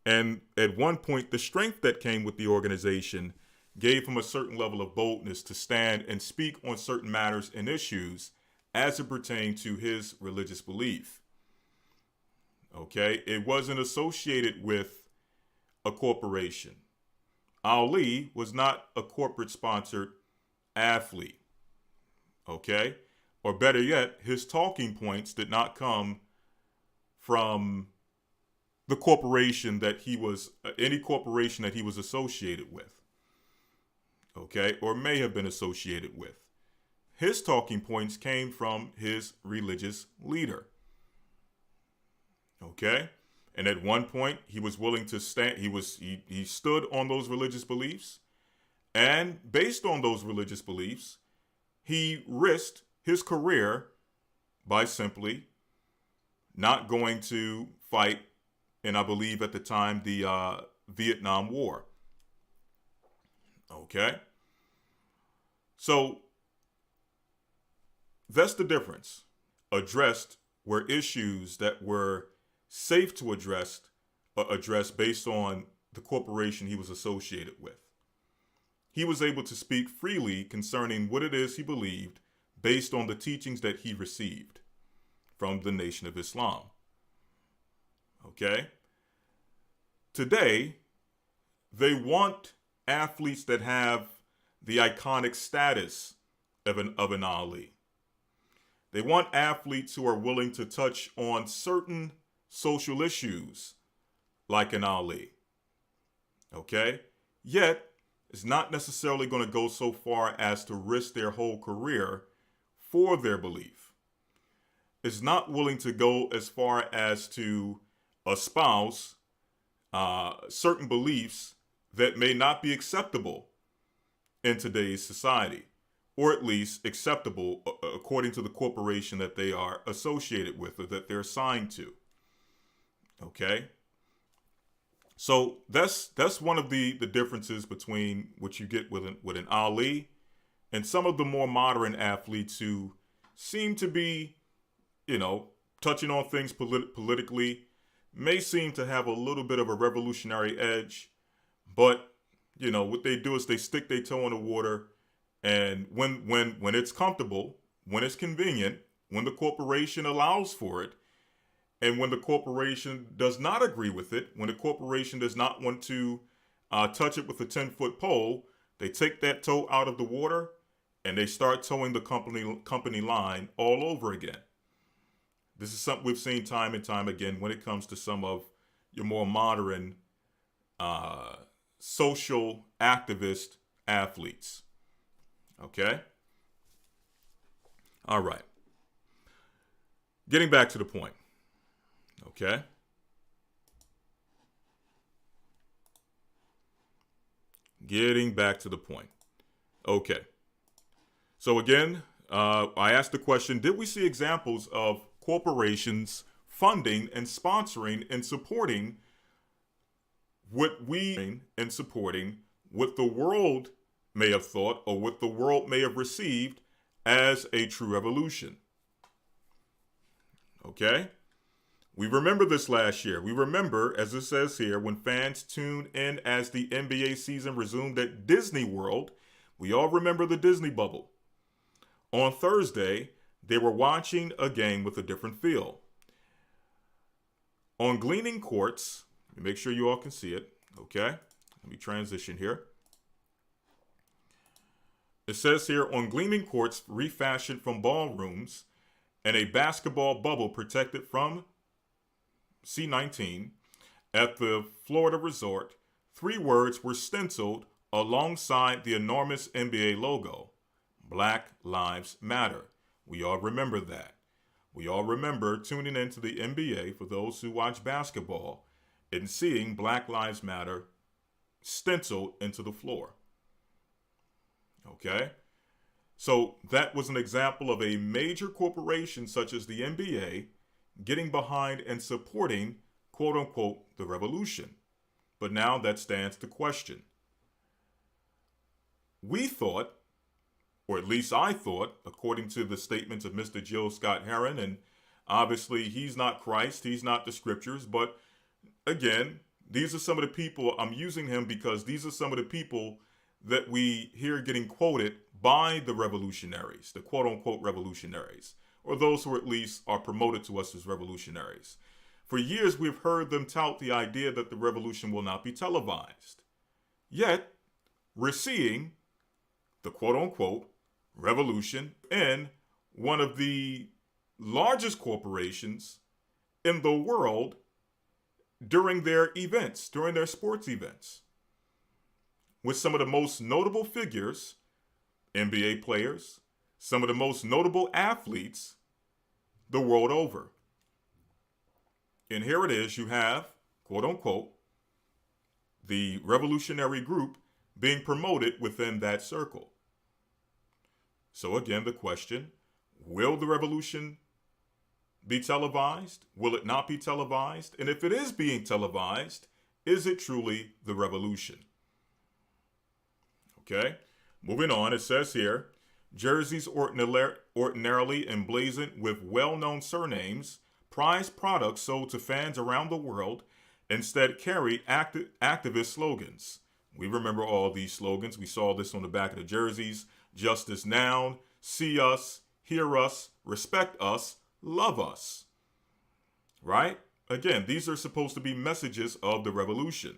Speaker 1: and at one point, the strength that came with the organization gave him a certain level of boldness to stand and speak on certain matters and issues as it pertained to his religious belief. Okay, it wasn't associated with a corporation. Ali was not a corporate sponsored athlete. Okay, or better yet, his talking points did not come from the corporation that he was, any corporation that he was associated with. Okay, or may have been associated with. His talking points came from his religious leader. Okay, and at one point he was willing to stand. He stood on those religious beliefs, and based on those religious beliefs, he risked his career by simply not going to fight in, I believe at the time, the Vietnam War. Okay, so that's the difference. Addressed were issues that were safe to address based on the corporation he was associated with. He was able to speak freely concerning what it is he believed based on the teachings that he received from the Nation of Islam. Okay? Today, they want athletes that have the iconic status of an Ali. They want athletes who are willing to touch on certain social issues like an Ali. Okay? Yet, it's not necessarily going to go so far as to risk their whole career for their belief. It's not willing to go as far as to espouse certain beliefs that may not be acceptable in today's society, or at least acceptable according to the corporation that they are associated with or that they're assigned to. Okay? So that's one of the differences between what you get with an Ali and some of the more modern athletes who seem to be, touching on things politically, may seem to have a little bit of a revolutionary edge, but what they do is they stick their toe in the water And when it's comfortable, when it's convenient, when the corporation allows for it, and when the corporation does not agree with it, when the corporation does not want to touch it with a 10-foot pole, they take that toe out of the water and they start towing the company line all over again. This is something we've seen time and time again when it comes to some of your more modern social activist athletes. Okay? All right. Getting back to the point. Okay? Getting back to the point. Okay. So again, I asked the question, did we see examples of corporations funding and sponsoring and supporting what the world may have thought or what the world may have received as a true revolution? Okay? We remember this last year. We remember, as it says here, when fans tuned in as the NBA season resumed at Disney World. We all remember the Disney bubble. On Thursday, they were watching a game with a different feel. On Gleaming Courts, make sure you all can see it, okay? Let me transition here. It says here, on Gleaming Courts, refashioned from ballrooms and a basketball bubble protected from C-19 at the Florida resort, 3 words were stenciled alongside the enormous NBA logo: Black Lives Matter. We all remember that. We all remember tuning into the NBA, for those who watch basketball, and seeing Black Lives Matter stenciled into the floor. Okay? So that was an example of a major corporation such as the NBA getting behind and supporting, quote unquote, the revolution. But now that stands to question. We thought, or at least I thought, according to the statements of Mr. Jill Scott Heron, and obviously he's not Christ, he's not the scriptures, but again, these are some of the people, I'm using him because these are some of the people that we hear getting quoted by the revolutionaries, the quote-unquote revolutionaries, or those who at least are promoted to us as revolutionaries. For years, we've heard them tout the idea that the revolution will not be televised. Yet, we're seeing the quote-unquote revolution in one of the largest corporations in the world during their events, during their sports events, with some of the most notable figures, NBA players, some of the most notable athletes the world over. And here it is, you have, quote unquote, the revolutionary group being promoted within that circle. So again, the question, will the revolution be televised? Will it not be televised? And if it is being televised, is it truly the revolution? Okay, moving on, it says here, jerseys ordinarily emblazoned with well-known surnames, prized products sold to fans around the world, instead carry activist slogans. We remember all these slogans. We saw this on the back of the jerseys. Justice now, see us, hear us, respect us, love us. Right? Again, these are supposed to be messages of the revolution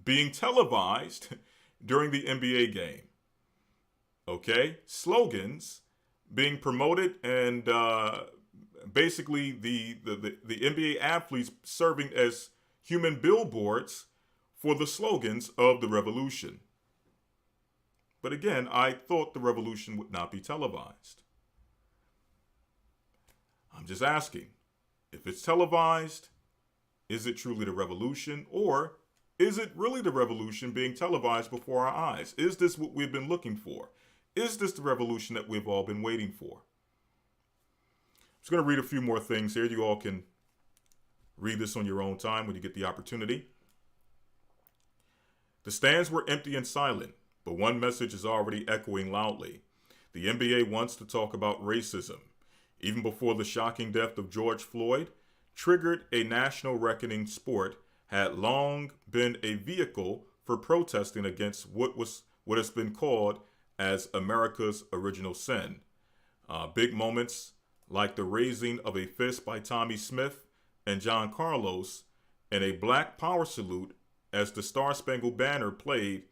Speaker 1: being televised during the NBA game. Okay? Slogans being promoted, and basically the NBA athletes serving as human billboards for the slogans of the revolution. But again, I thought the revolution would not be televised. I'm just asking, if it's televised, is it truly the revolution, or is it really the revolution being televised before our eyes? Is this what we've been looking for? Is this the revolution that we've all been waiting for? I'm just going to read a few more things here. You all can read this on your own time when you get the opportunity. The stands were empty and silent, but one message is already echoing loudly. The NBA wants to talk about racism. Even before the shocking death of George Floyd triggered a national reckoning, sport had long been a vehicle for protesting against what has been called as America's original sin. Big moments like the raising of a fist by Tommy Smith and John Carlos and a black power salute as the Star Spangled Banner played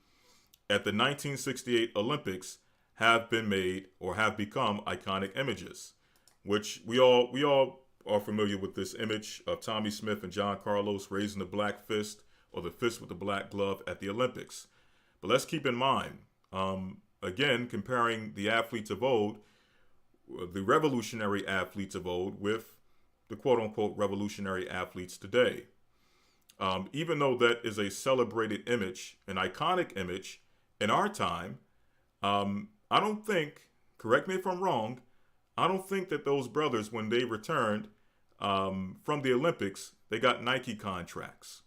Speaker 1: at the 1968 Olympics have been made or have become iconic images, which we all are familiar with this image of Tommy Smith and John Carlos raising the black fist or the fist with the black glove at the Olympics. But let's keep in mind, again, comparing the athletes of old, the revolutionary athletes of old with the quote-unquote revolutionary athletes today. Even though that is a celebrated image, an iconic image in our time, I don't think, correct me if I'm wrong, I don't think that those brothers, when they returned from the Olympics, they got Nike contracts.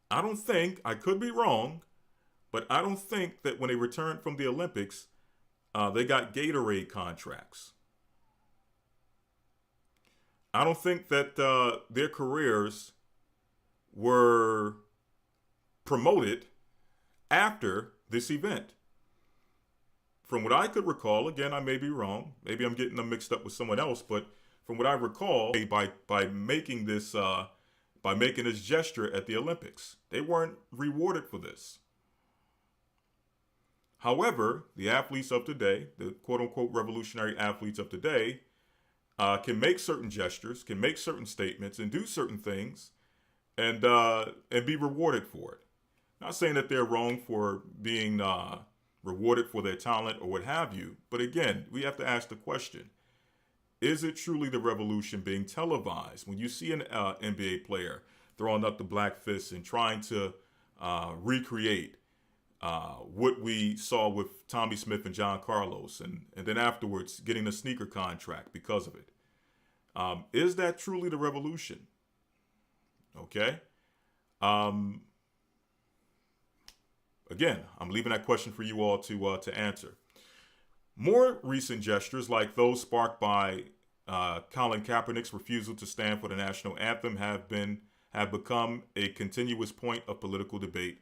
Speaker 1: I don't think, I could be wrong, but I don't think that when they returned from the Olympics, they got Gatorade contracts. I don't think that their careers were promoted after this event. From what I could recall, again, I may be wrong. Maybe I'm getting them mixed up with someone else, but from what I recall, by making this gesture at the Olympics, they weren't rewarded for this. However, the athletes of today, the quote-unquote revolutionary athletes of today, can make certain gestures, can make certain statements, and do certain things, and be rewarded for it. Not saying that they're wrong for being rewarded for their talent or what have you, but again, we have to ask the question: is it truly the revolution being televised? When you see an NBA player throwing up the black fist and trying to recreate what we saw with Tommy Smith and John Carlos, and then afterwards getting a sneaker contract because of it. Is that truly the revolution? Okay. Again, I'm leaving that question for you all to answer. More recent gestures, like those sparked by Colin Kaepernick's refusal to stand for the national anthem, have become a continuous point of political debate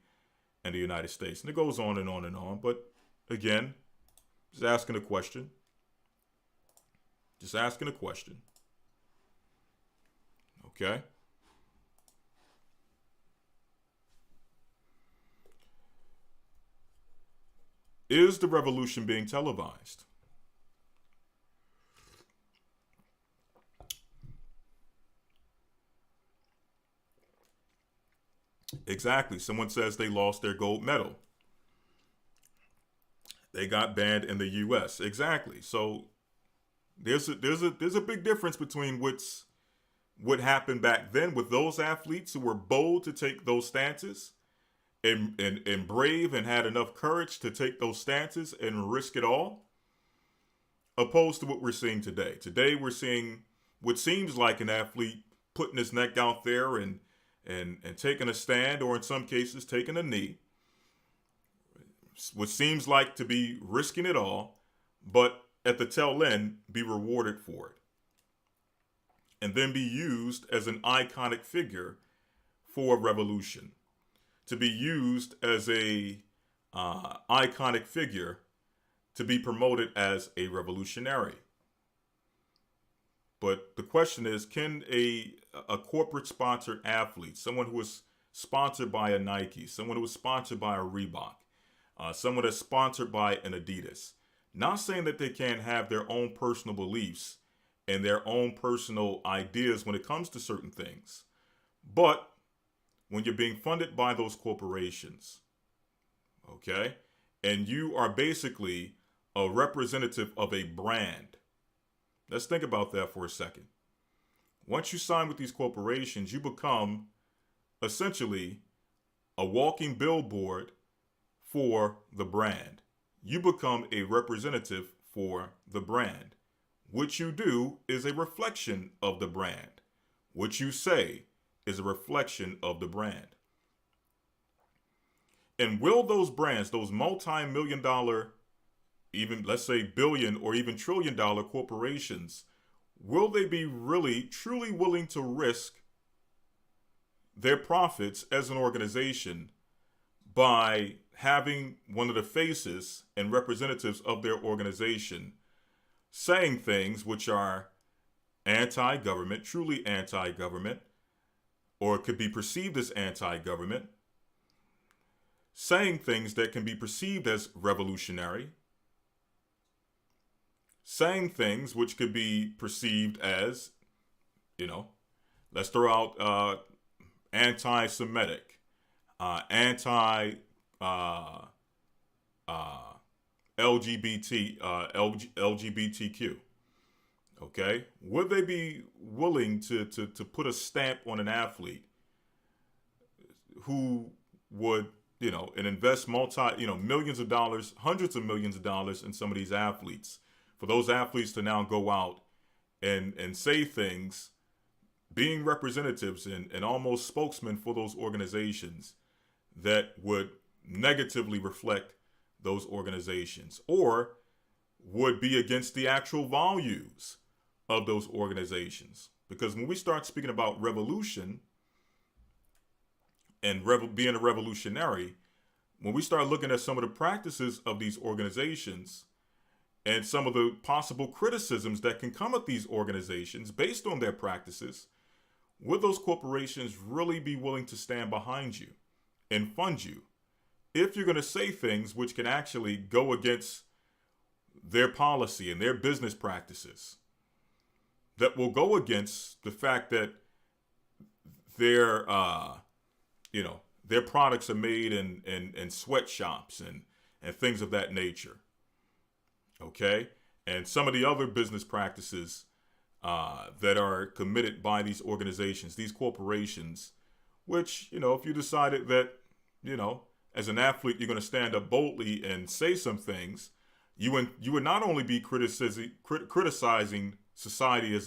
Speaker 1: in the United States. And it goes on and on and on. But again, just asking a question. Just asking a question. Okay? Is the revolution being televised? Exactly. Someone says they lost their gold medal. They got banned in the U.S. Exactly. So there's a big difference between what happened back then with those athletes who were bold to take those stances and brave and had enough courage to take those stances and risk it all, opposed to what we're seeing today. Today we're seeing what seems like an athlete putting his neck out there and taking a stand, or in some cases taking a knee, what seems like to be risking it all, but at the tail end be rewarded for it, and then be used as an iconic figure for a revolution, to be used as a iconic figure to be promoted as a revolutionary. But the question is, can a corporate sponsored athlete, someone who is sponsored by a Nike, someone who is sponsored by a Reebok, someone that's sponsored by an Adidas, not saying that they can't have their own personal beliefs and their own personal ideas when it comes to certain things, but when you're being funded by those corporations, okay, and you are basically a representative of a brand. Let's think about that for a second. Once you sign with these corporations, you become essentially a walking billboard for the brand. You become a representative for the brand. What you do is a reflection of the brand. What you say is a reflection of the brand. And will those brands, those multi-million dollar, even let's say billion or even $1 trillion corporations, will they be really, truly willing to risk their profits as an organization by having one of the faces and representatives of their organization saying things which are anti-government, truly anti-government, or it could be perceived as anti-government, saying things that can be perceived as revolutionary, saying things which could be perceived as, let's throw out anti-Semitic, anti LGBTQ. Okay, would they be willing to put a stamp on an athlete who would, and invest millions of dollars, hundreds of millions of dollars in some of these athletes, for those athletes to now go out and say things, being representatives and almost spokesmen for those organizations that would negatively reflect those organizations, or would be against the actual values of those organizations. Because when we start speaking about revolution and being a revolutionary, when we start looking at some of the practices of these organizations and some of the possible criticisms that can come at these organizations based on their practices, would those corporations really be willing to stand behind you and fund you if you're going to say things which can actually go against their policy and their business practices, that will go against the fact that their products are made in sweatshops and things of that nature? Okay, and some of the other business practices that are committed by these organizations, these corporations, which, if you decided that, as an athlete, you're going to stand up boldly and say some things, you would not only be criticizing society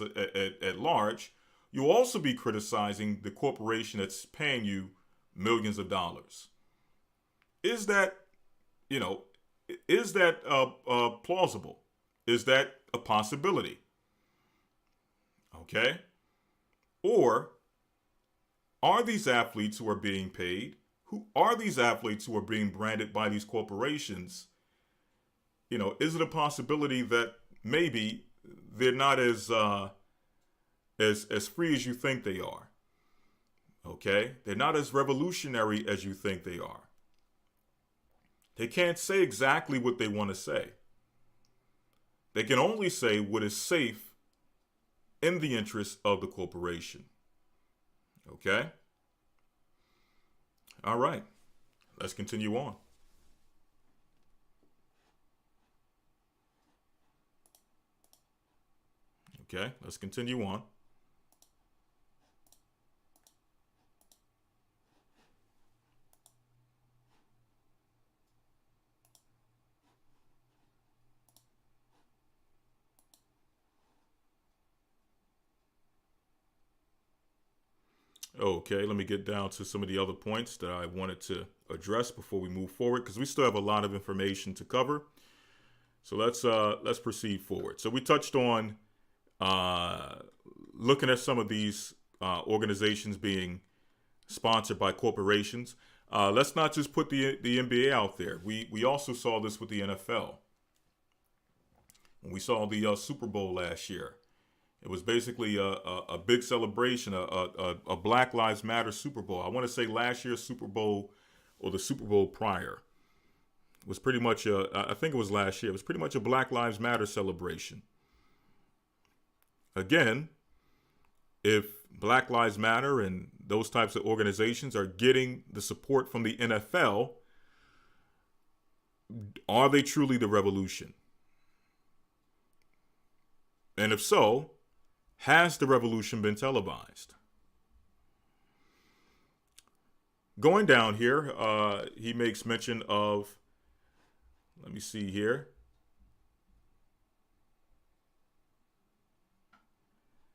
Speaker 1: at large, you'll also be criticizing the corporation that's paying you millions of dollars. Is that plausible? Is that a possibility? Okay? Or are these athletes who are being paid, who are these athletes who are being branded by these corporations, is it a possibility that maybe they're not as free as you think they are? Okay? They're not as revolutionary as you think they are. They can't say exactly what they want to say. They can only say what is safe in the interest of the corporation. Okay? All right. Let's continue on. Okay, let's continue on. Okay, let me get down to some of the other points that I wanted to address before we move forward, because we still have a lot of information to cover. So let's proceed forward. So we touched on looking at some of these organizations being sponsored by corporations. Let's not just put the NBA out there. We also saw this with the NFL. When we saw the Super Bowl last year, it was basically a big celebration, a Black Lives Matter Super Bowl. I want to say last year's Super Bowl or the Super Bowl prior was pretty much I think it was last year. It was pretty much a Black Lives Matter celebration. Again, if Black Lives Matter and those types of organizations are getting the support from the NFL, are they truly the revolution? And if so, has the revolution been televised? Going down here, he makes mention of, let me see here.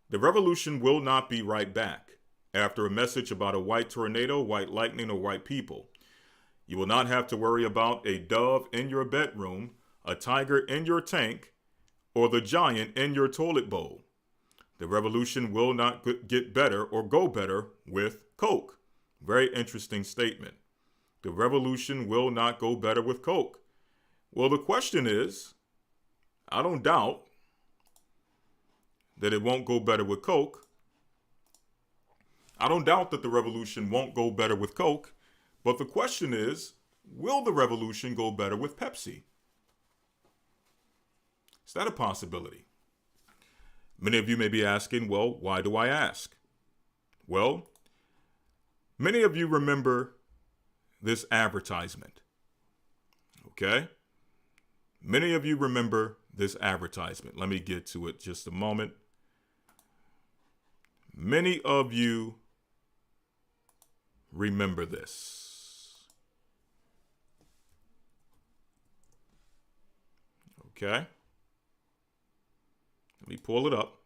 Speaker 1: The revolution will not be right back after a message about a white tornado, white lightning, or white people. You will not have to worry about a dove in your bedroom, a tiger in your tank, or the giant in your toilet bowl. The revolution will not get better or go better with Coke. Very interesting statement. the revolution will not go better with Coke. Well, the question is, I don't doubt that it won't go better with Coke. I don't doubt that the revolution won't go better with Coke. But the question is, will the revolution go better with Pepsi? Is that a possibility? Many of you may be asking, well, why do I ask? Well, many of you remember this advertisement. Okay? Many of you remember this advertisement. Let me get to it just a moment. Many of you remember this. Okay? Let me pull it up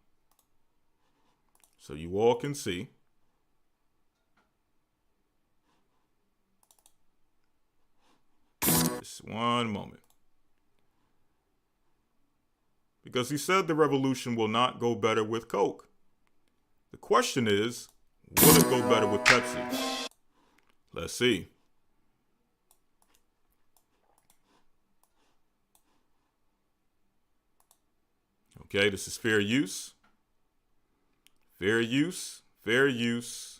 Speaker 1: so you all can see. Just one moment. Because he said the revolution will not go better with Coke. The question is, will it go better with Pepsi? Let's see. Okay, this is fair use. Fair use, fair use,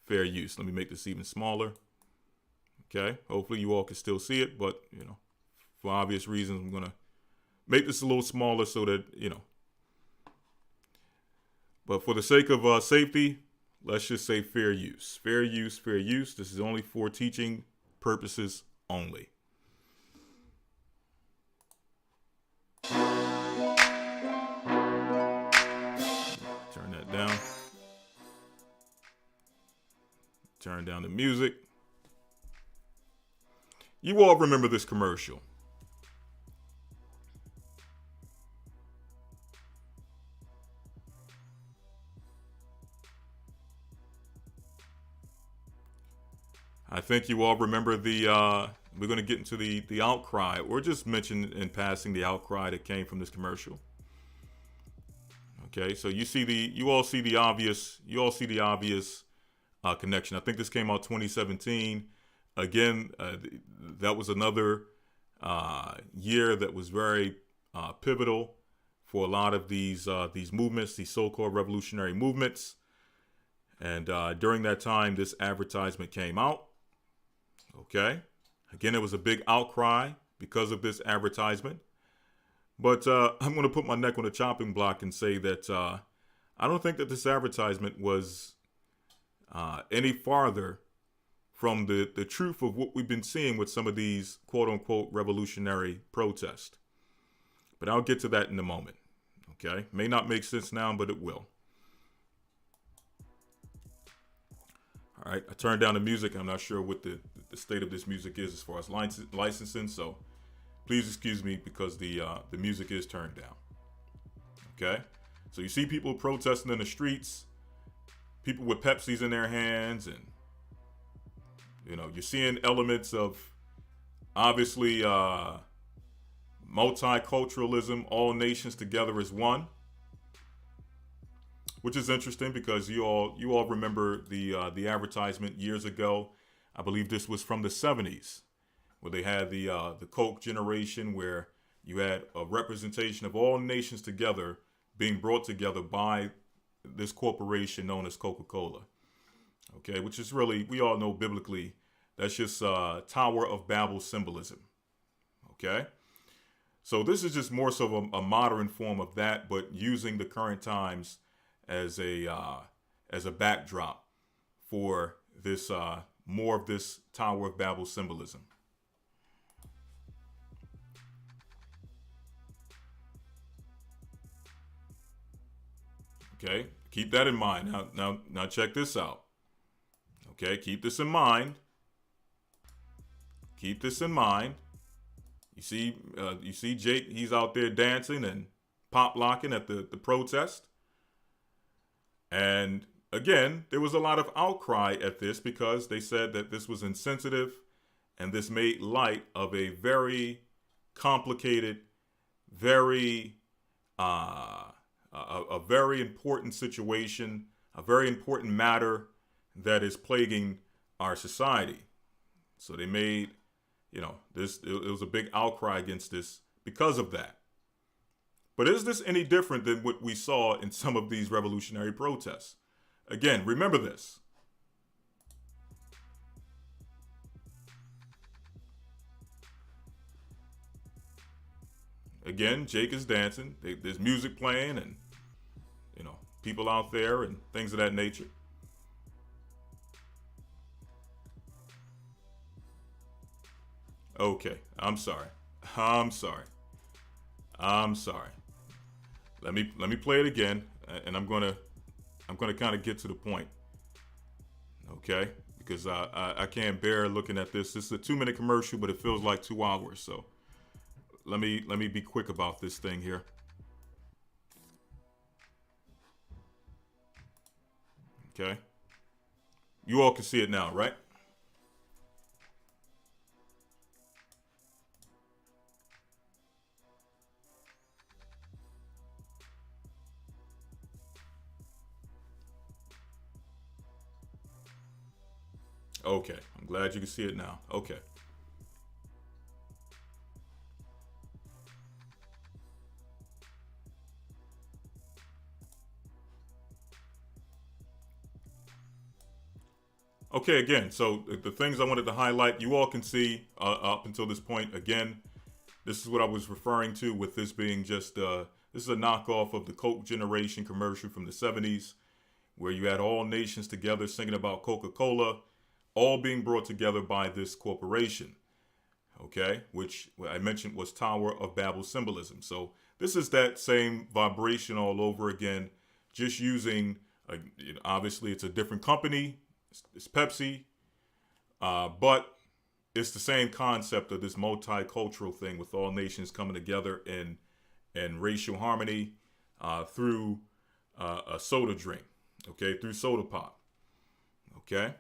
Speaker 1: fair use. Let me make this even smaller. Okay, hopefully you all can still see it, but, for obvious reasons, I'm going to make this a little smaller so that, But for the sake of safety, let's just say fair use. Fair use, fair use. This is only for teaching purposes only. Turn that down. Turn down the music. You all remember this commercial. I think you all remember we're going to get into the outcry, or just mention in passing the outcry that came from this commercial. Okay, so you all see the obvious connection. I think this came out 2017. Again, that was another year that was very pivotal for a lot of these movements, these so-called revolutionary movements. And during that time, this advertisement came out. Okay. Again, it was a big outcry because of this advertisement. But I'm going to put my neck on the chopping block and say that I don't think that this advertisement was any farther from the truth of what we've been seeing with some of these quote-unquote revolutionary protests. But I'll get to that in a moment. Okay? May not make sense now, but it will. All right, I turned down the music. I'm not sure what the state of this music is as far as licensing, so please excuse me because the music is turned down. Okay? So you see people protesting in the streets, people with Pepsis in their hands, and you're seeing elements of obviously multiculturalism, all nations together as one, which is interesting because you all remember the advertisement years ago. I believe this was from the 70s, where they had the Coke generation, where you had a representation of all nations together being brought together by this corporation known as Coca-Cola. Okay, which is really, we all know biblically, that's just Tower of Babel symbolism. Okay, so this is just more so a modern form of that, but using the current times as a backdrop for this more of this Tower of Babel symbolism. Okay, keep that in mind. Now check this out. Okay, keep this in mind. Keep this in mind. You see Jake, he's out there dancing and pop locking at the protest. And again, there was a lot of outcry at this because they said that this was insensitive and this made light of a very complicated, very a very important situation, a very important matter that is plaguing our society. So they made, it was a big outcry against this because of that. But is this any different than what we saw in some of these revolutionary protests? Again, remember this. Again, Jake is dancing. There's music playing and, people out there and things of that nature. Okay, I'm sorry. Let me play it again, and I'm gonna kind of get to the point. Okay, because I can't bear looking at this. This is a 2-minute commercial, but it feels like 2 hours. So let me be quick about this thing here. Okay, you all can see it now, right? Okay, I'm glad you can see it now. Okay. Okay, again, so the things I wanted to highlight, you all can see up until this point. Again, this is what I was referring to with this being just, this is a knockoff of the Coke Generation commercial from the 70s, where you had all nations together singing about Coca-Cola, all being brought together by this corporation, okay, which I mentioned was Tower of Babel symbolism. So this is that same vibration all over again, just using, obviously it's a different company, it's Pepsi, but it's the same concept of this multicultural thing with all nations coming together in racial harmony through a soda drink, okay, through soda pop, okay.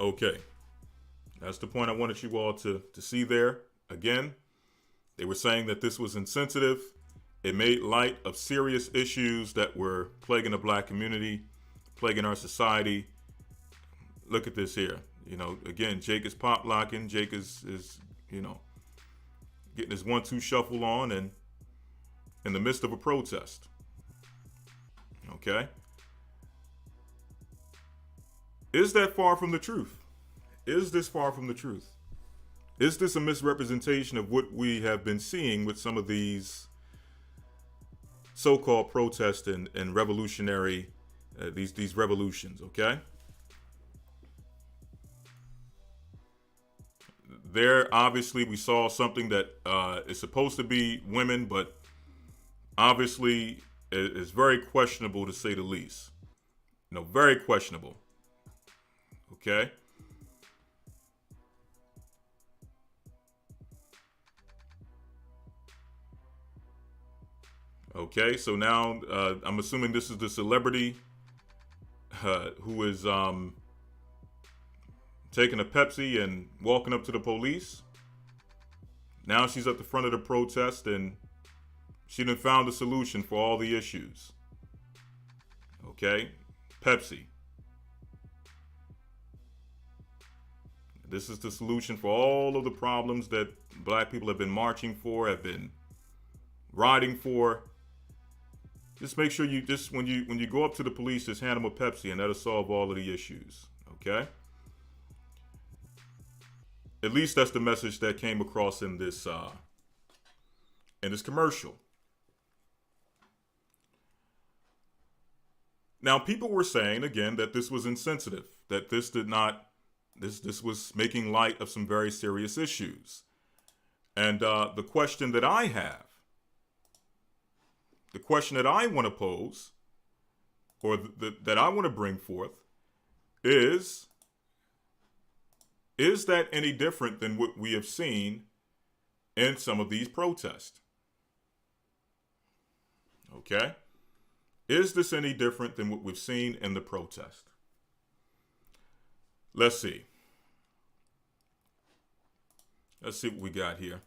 Speaker 1: Okay, that's the point I wanted you all to see there. Again, they were saying that this was insensitive. It made light of serious issues that were plaguing the black community, plaguing our society. Look at this here. Again, Jake is pop locking. Jake is getting his 1-2 shuffle on and in the midst of a protest. Okay. Is that far from the truth? Is this far from the truth? Is this a misrepresentation of what we have been seeing with some of these so-called protests and revolutionary, these revolutions, okay? There, obviously, we saw something that is supposed to be women, but obviously is very questionable to say the least. Very questionable. Okay. Okay, so now I'm assuming this is the celebrity who is taking a Pepsi and walking up to the police. Now she's at the front of the protest and she done found a solution for all the issues. Okay, Pepsi. This is the solution for all of the problems that black people have been marching for, have been riding for. Just make sure you when you go up to the police, just hand them a Pepsi and that'll solve all of the issues. Okay? At least that's the message that came across in this commercial. Now, people were saying again that this was insensitive, that this did not. This was making light of some very serious issues. And the question that I have, the question that I want to pose, or that I want to bring forth, is Is that any different than what we have seen in some of these protests? Okay? Is this any different than what we've seen in the protest? Let's see. Let's see what we got here.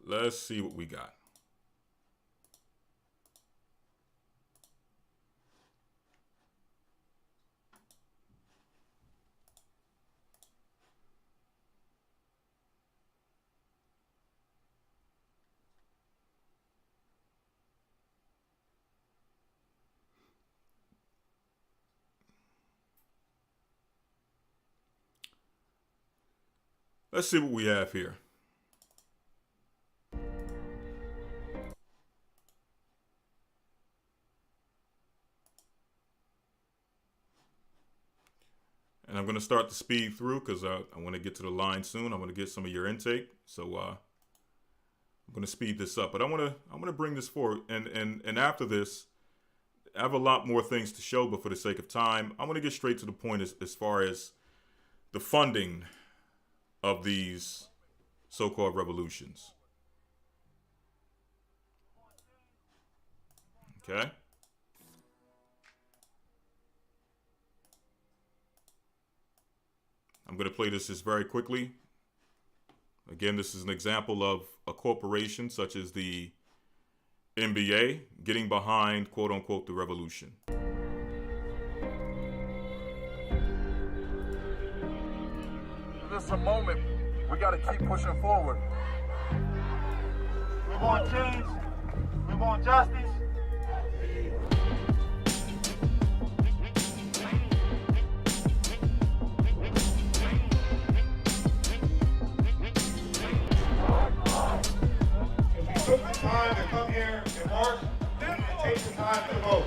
Speaker 1: Let's see what we got. Let's see what we have here. And I'm going to start to speed through because I want to get to the line soon. I want to get some of your intake. So I'm going to speed this up. But I want to bring this forward. And after this, I have a lot more things to show. But for the sake of time, I want to get straight to the point as far as the funding of these so-called revolutions. Okay? I'm going to play this just very quickly. Again, this is an example of a corporation such as the NBA getting behind, quote unquote, the revolution.
Speaker 4: This is a moment we got to keep pushing forward. We want change. We want justice. Time to come here and march, and take the time to vote.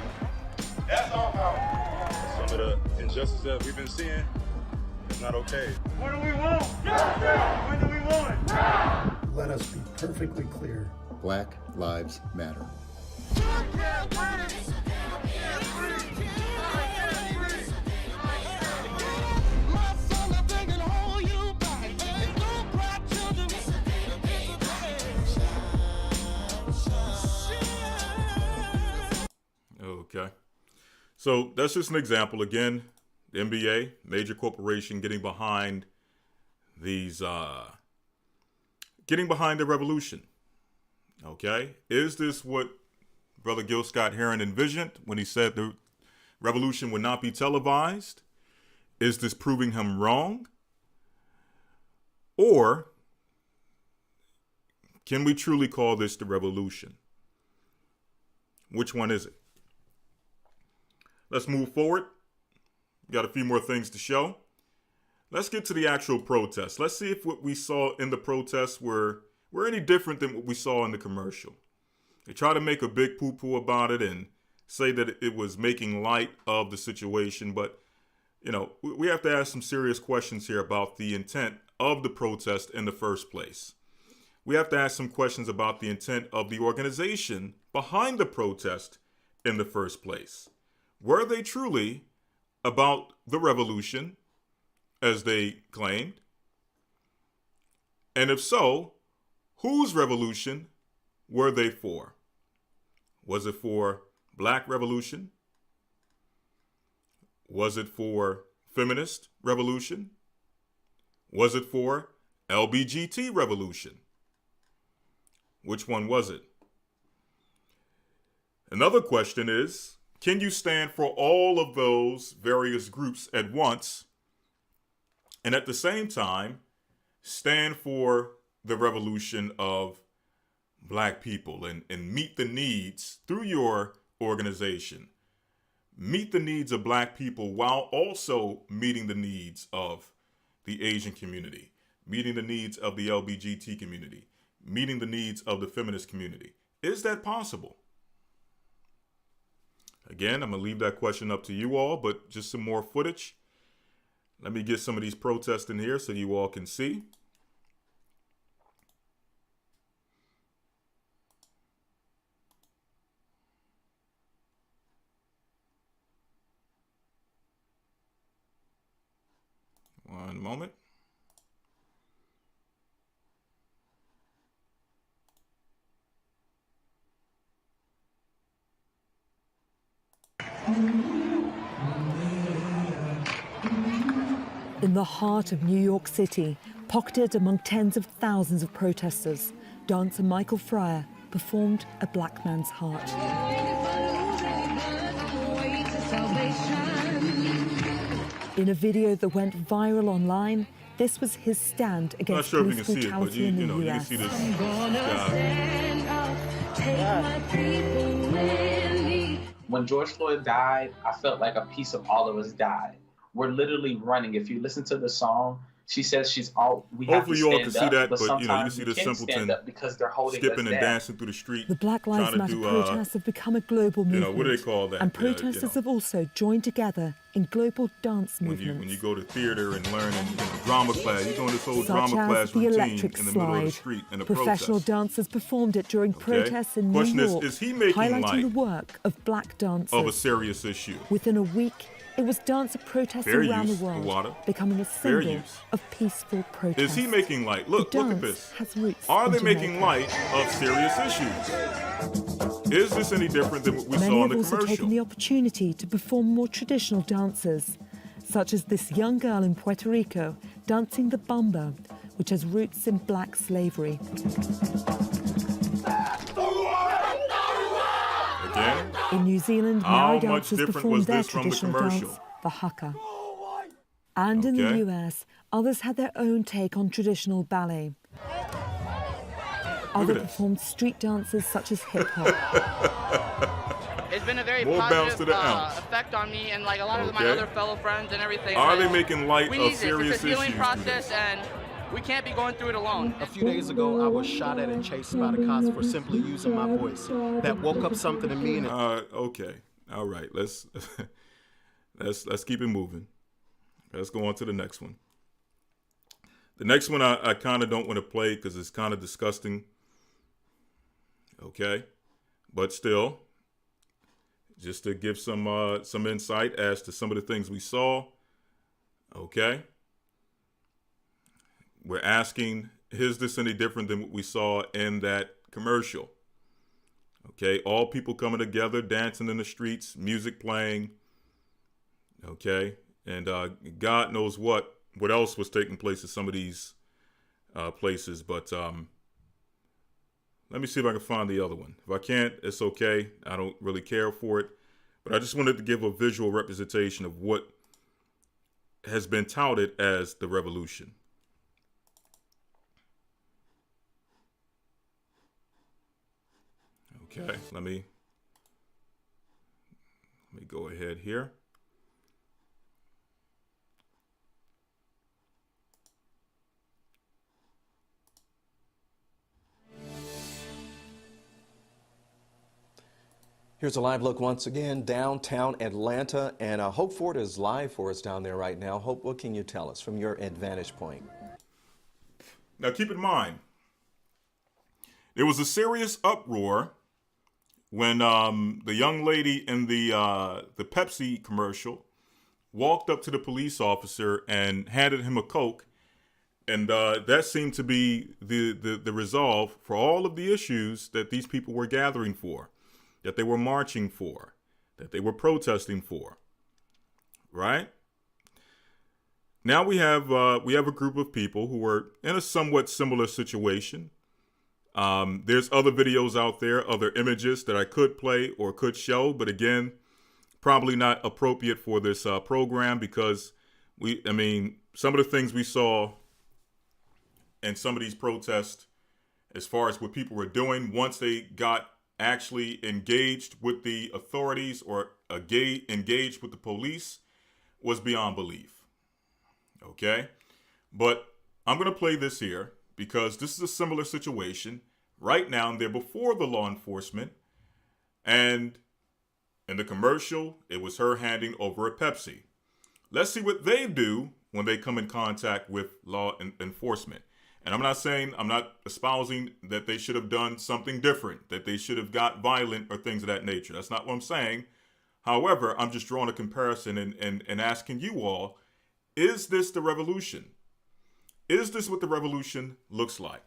Speaker 4: That's our power.
Speaker 5: Some of the injustice that we've been seeing is not okay.
Speaker 4: What do we want? Justice! When do we want it? Now!
Speaker 6: Let us be perfectly clear.
Speaker 7: Black Lives Matter.
Speaker 1: Okay. So that's just an example. Again, the NBA, major corporation, getting behind these, getting behind the revolution. Okay. Is this what Brother Gil Scott-Heron envisioned when he said the revolution would not be televised? Is this proving him wrong? Or can we truly call this the revolution? Which one is it? Let's move forward. We got a few more things to show. Let's get to the actual protest. Let's see if what we saw in the protests were any different than what we saw in the commercial. They try to make a big poo-poo about it and say that it was making light of the situation. But, you know, we have to ask some serious questions here about the intent of the protest in the first place. We have to ask some questions about the intent of the organization behind the protest in the first place. Were they truly about the revolution, as they claimed? And if so, whose revolution were they for? Was it for Black revolution? Was it for feminist revolution? Was it for LGBT revolution? Which one was it? Another question is, can you stand for all of those various groups at once and at the same time stand for the revolution of Black people and meet the needs through your organization? Meet the needs of Black people while also meeting the needs of the Asian community, meeting the needs of the LGBT community, meeting the needs of the feminist community. Is that possible? Again, I'm going to leave that question up to you all, but just some more footage. Let me get some of these protests in here so you all can see. One moment.
Speaker 8: In the heart of New York City, pocketed among tens of thousands of protesters, dancer Michael Fryer performed A Black Man's Heart. In a video that went viral online, this was his stand against police brutality in the US.
Speaker 1: You can see this
Speaker 9: When George Floyd died, I felt like a piece of all of us died. We're literally running. If you listen to the song, she says she's all. We
Speaker 1: Hopefully
Speaker 9: have to
Speaker 1: you all can see that,
Speaker 9: but
Speaker 1: you know, you
Speaker 9: sometimes
Speaker 1: see
Speaker 9: we
Speaker 1: the
Speaker 9: can't
Speaker 1: simpleton
Speaker 9: stand up because they're holding
Speaker 1: skipping
Speaker 9: us
Speaker 1: and
Speaker 9: down.
Speaker 1: dancing through the street.
Speaker 8: The Black Lives Matter protests have become a global movement.
Speaker 1: You know, what do they call that?
Speaker 8: And protesters have also joined together in global dance movements.
Speaker 1: When you go to theater and learn in drama class, you're doing this whole
Speaker 8: Such
Speaker 1: drama
Speaker 8: as
Speaker 1: class
Speaker 8: the
Speaker 1: routine
Speaker 8: electric
Speaker 1: in the middle of the
Speaker 8: slide.
Speaker 1: street in a
Speaker 8: Professional
Speaker 1: protest.
Speaker 8: dancers performed it during protests in
Speaker 1: Question
Speaker 8: New York,
Speaker 1: is he making
Speaker 8: highlighting
Speaker 1: light
Speaker 8: the work of black dancers.
Speaker 1: of a serious issue?
Speaker 8: Within a week, it was dancer protesting
Speaker 1: Fair
Speaker 8: around
Speaker 1: use,
Speaker 8: the world,
Speaker 1: Iwata.
Speaker 8: becoming a
Speaker 1: Fair
Speaker 8: symbol
Speaker 1: use.
Speaker 8: of peaceful protest.
Speaker 1: Is he making light? Look at
Speaker 8: dance
Speaker 1: this.
Speaker 8: has roots
Speaker 1: Are
Speaker 8: in
Speaker 1: they
Speaker 8: Jamaica.
Speaker 1: making light of serious issues? Is this any different than what we
Speaker 8: Many
Speaker 1: saw in
Speaker 8: have
Speaker 1: the
Speaker 8: also taken
Speaker 1: commercial?
Speaker 8: the opportunity to perform more traditional dances, such as this young girl in Puerto Rico dancing the bamba, which has roots in black slavery.
Speaker 1: Again?
Speaker 8: In New Zealand,
Speaker 1: How
Speaker 8: Maori
Speaker 1: much
Speaker 8: dancers
Speaker 1: different
Speaker 8: performed
Speaker 1: was
Speaker 8: their
Speaker 1: this from the
Speaker 8: traditional
Speaker 1: commercial?
Speaker 8: dance, the haka. And in the
Speaker 1: Okay.
Speaker 8: US, others had their own take on traditional ballet.
Speaker 1: at
Speaker 8: Others
Speaker 1: this.
Speaker 8: performed street dances such as hip hop.
Speaker 10: It's been a very
Speaker 1: More bounce
Speaker 10: positive
Speaker 1: to the ounce.
Speaker 10: effect on me and like a lot of my
Speaker 1: Okay.
Speaker 10: other fellow friends and everything.
Speaker 1: Are
Speaker 10: Like,
Speaker 1: they making light
Speaker 10: we
Speaker 1: of
Speaker 10: need
Speaker 1: serious
Speaker 10: this. It's a healing
Speaker 1: issues through
Speaker 10: process,
Speaker 1: this?
Speaker 10: and we can't be going through it alone.
Speaker 11: A few days ago, I was shot at and chased by the cops for simply using my voice. That woke up something in me, and
Speaker 1: Okay. All right. Let's let's keep it moving. Let's go on to the next one. The next one I kind of don't want to play because it's kind of disgusting. Okay, but still, just to give some insight as to some of the things we saw. Okay, we're asking, is this any different than what we saw in that commercial? Okay, all people coming together, dancing in the streets, music playing. Okay, and God knows what else was taking place at some of these places. But let me see if I can find the other one. If I can't, it's okay. I don't really care for it. But I just wanted to give a visual representation of what has been touted as the revolution. Okay, let me go ahead here.
Speaker 12: Here's a live look once again, downtown Atlanta, and Hope Ford is live for us down there right now. Hope, what can you tell us from your vantage point?
Speaker 1: Now keep in mind, there was a serious uproar when the young lady in the Pepsi commercial walked up to the police officer and handed him a Coke, and that seemed to be the resolve for all of the issues that these people were gathering for, that they were marching for, that they were protesting for, right? Now we have a group of people who were in a somewhat similar situation. There's other videos out there, other images that I could play or could show, but again, probably not appropriate for this program because some of the things we saw in some of these protests, as far as what people were doing once they got actually engaged with the authorities or engaged with the police, was beyond belief. Okay? But I'm going to play this here because this is a similar situation. Right now, they're before the law enforcement, and in the commercial, it was her handing over a Pepsi. Let's see what they do when they come in contact with law enforcement. And I'm not espousing that they should have done something different, that they should have got violent or things of that nature. That's not what I'm saying. However, I'm just drawing a comparison and asking you all, Is this the revolution? Is this what the revolution looks like?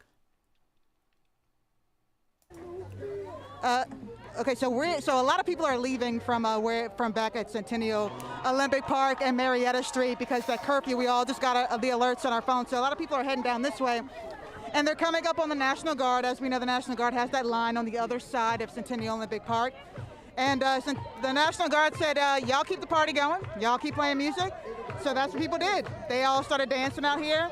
Speaker 13: Okay, so a lot of people are leaving from back at Centennial Olympic Park and Marietta Street because that curfew. We all just got the alerts on our phone. So a lot of people are heading down this way, and they're coming up on the National Guard. As we know, the National Guard has that line on the other side of Centennial Olympic Park, and the National Guard said, "Y'all keep the party going. Y'all keep playing music." So that's what people did. They all started dancing out here.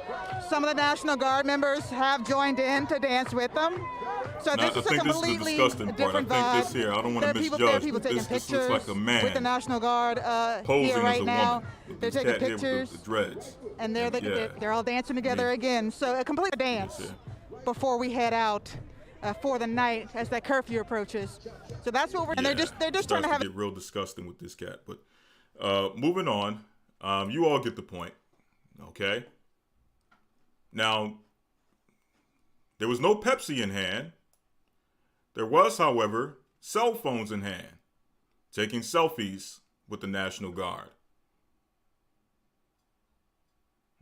Speaker 13: Some of the National Guard members have joined in to dance with them. So
Speaker 1: Now,
Speaker 13: this is a completely different vibe.
Speaker 1: I think this here, I don't want to misjudge.
Speaker 13: There are people taking
Speaker 1: this
Speaker 13: pictures
Speaker 1: looks like a man
Speaker 13: with the National Guard
Speaker 1: posing
Speaker 13: here
Speaker 1: as
Speaker 13: right
Speaker 1: a
Speaker 13: now.
Speaker 1: woman.
Speaker 13: They're taking pictures.
Speaker 1: With the dreads.
Speaker 13: And they're all dancing together again. So a complete dance before we head out for the night as that curfew approaches. So that's what we're. And they're just trying to have.
Speaker 1: Get real disgusting with this cat, but moving on. You all get the point, okay? Now, there was no Pepsi in hand. There was, however, cell phones in hand, taking selfies with the National Guard.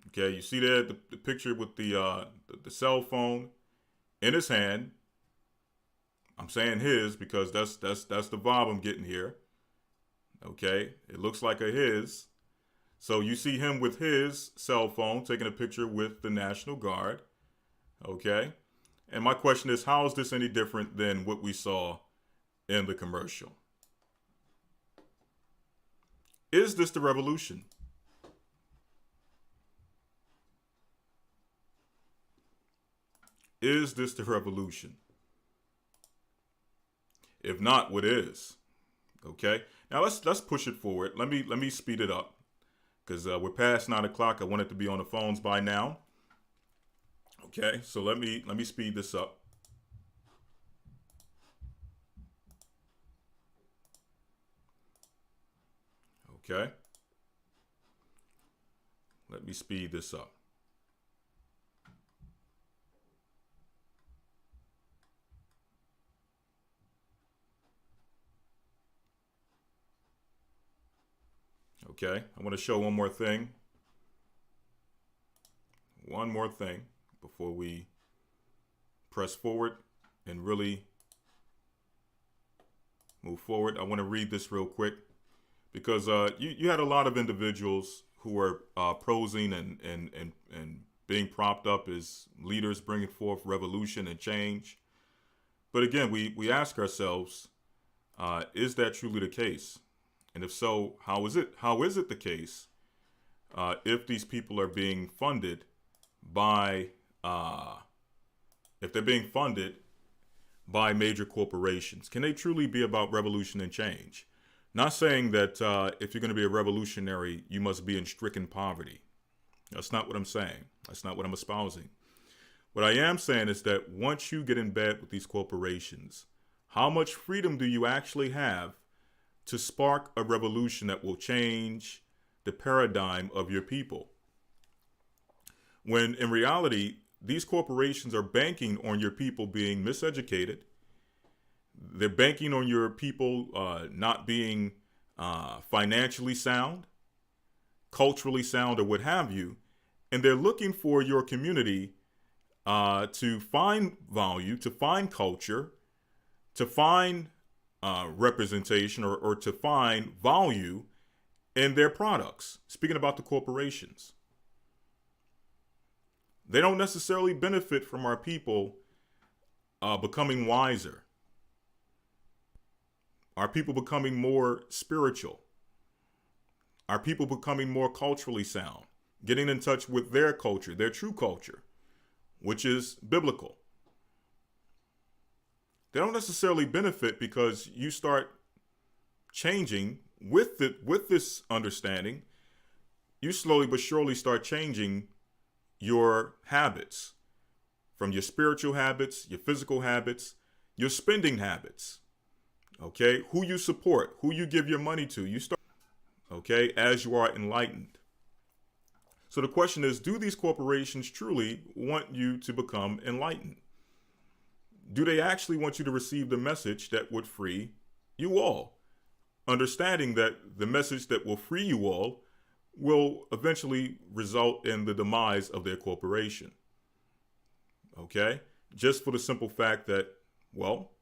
Speaker 1: Okay, you see there the picture with the cell phone in his hand. I'm saying his because that's the vibe I'm getting here. Okay, it looks like a his. So you see him with his cell phone taking a picture with the National Guard. Okay, and my question is, how is this any different than what we saw in the commercial? Is this the revolution? Is this the revolution? If not, what is? Okay. Now let's push it forward. Let me speed it up because we're past 9 o'clock. I want it to be on the phones by now. Okay. So let me speed this up. Okay. Let me speed this up. Okay, I want to show one more thing. One more thing before we press forward and really move forward. I want to read this real quick because you had a lot of individuals who were prosing and being propped up as leaders bringing forth revolution and change. But again, we ask ourselves, is that truly the case? And if so, how is it? How is it the case if these people are being funded by, if they're being funded by major corporations? Can they truly be about revolution and change? Not saying that if you're going to be a revolutionary, you must be in stricken poverty. That's not what I'm saying. That's not what I'm espousing. What I am saying is that once you get in bed with these corporations, how much freedom do you actually have to spark a revolution that will change the paradigm of your people? When in reality, these corporations are banking on your people being miseducated. They're banking on your people not being financially sound, culturally sound, or what have you. And they're looking for your community to find value, to find culture, to find representation or to find value in their products. Speaking about the corporations, they don't necessarily benefit from our people becoming wiser, our people becoming more spiritual, our people becoming more culturally sound, getting in touch with their culture, their true culture, which is biblical. They don't necessarily benefit because you start changing with this understanding. You slowly but surely start changing your habits, from your spiritual habits, your physical habits, your spending habits. Okay, who you support, who you give your money to, you start. Okay, as you are enlightened. So the question is, do these corporations truly want you to become enlightened? Do they actually want you to receive the message that would free you all? Understanding that the message that will free you all will eventually result in the demise of their corporation. Okay? Just for the simple fact that, well,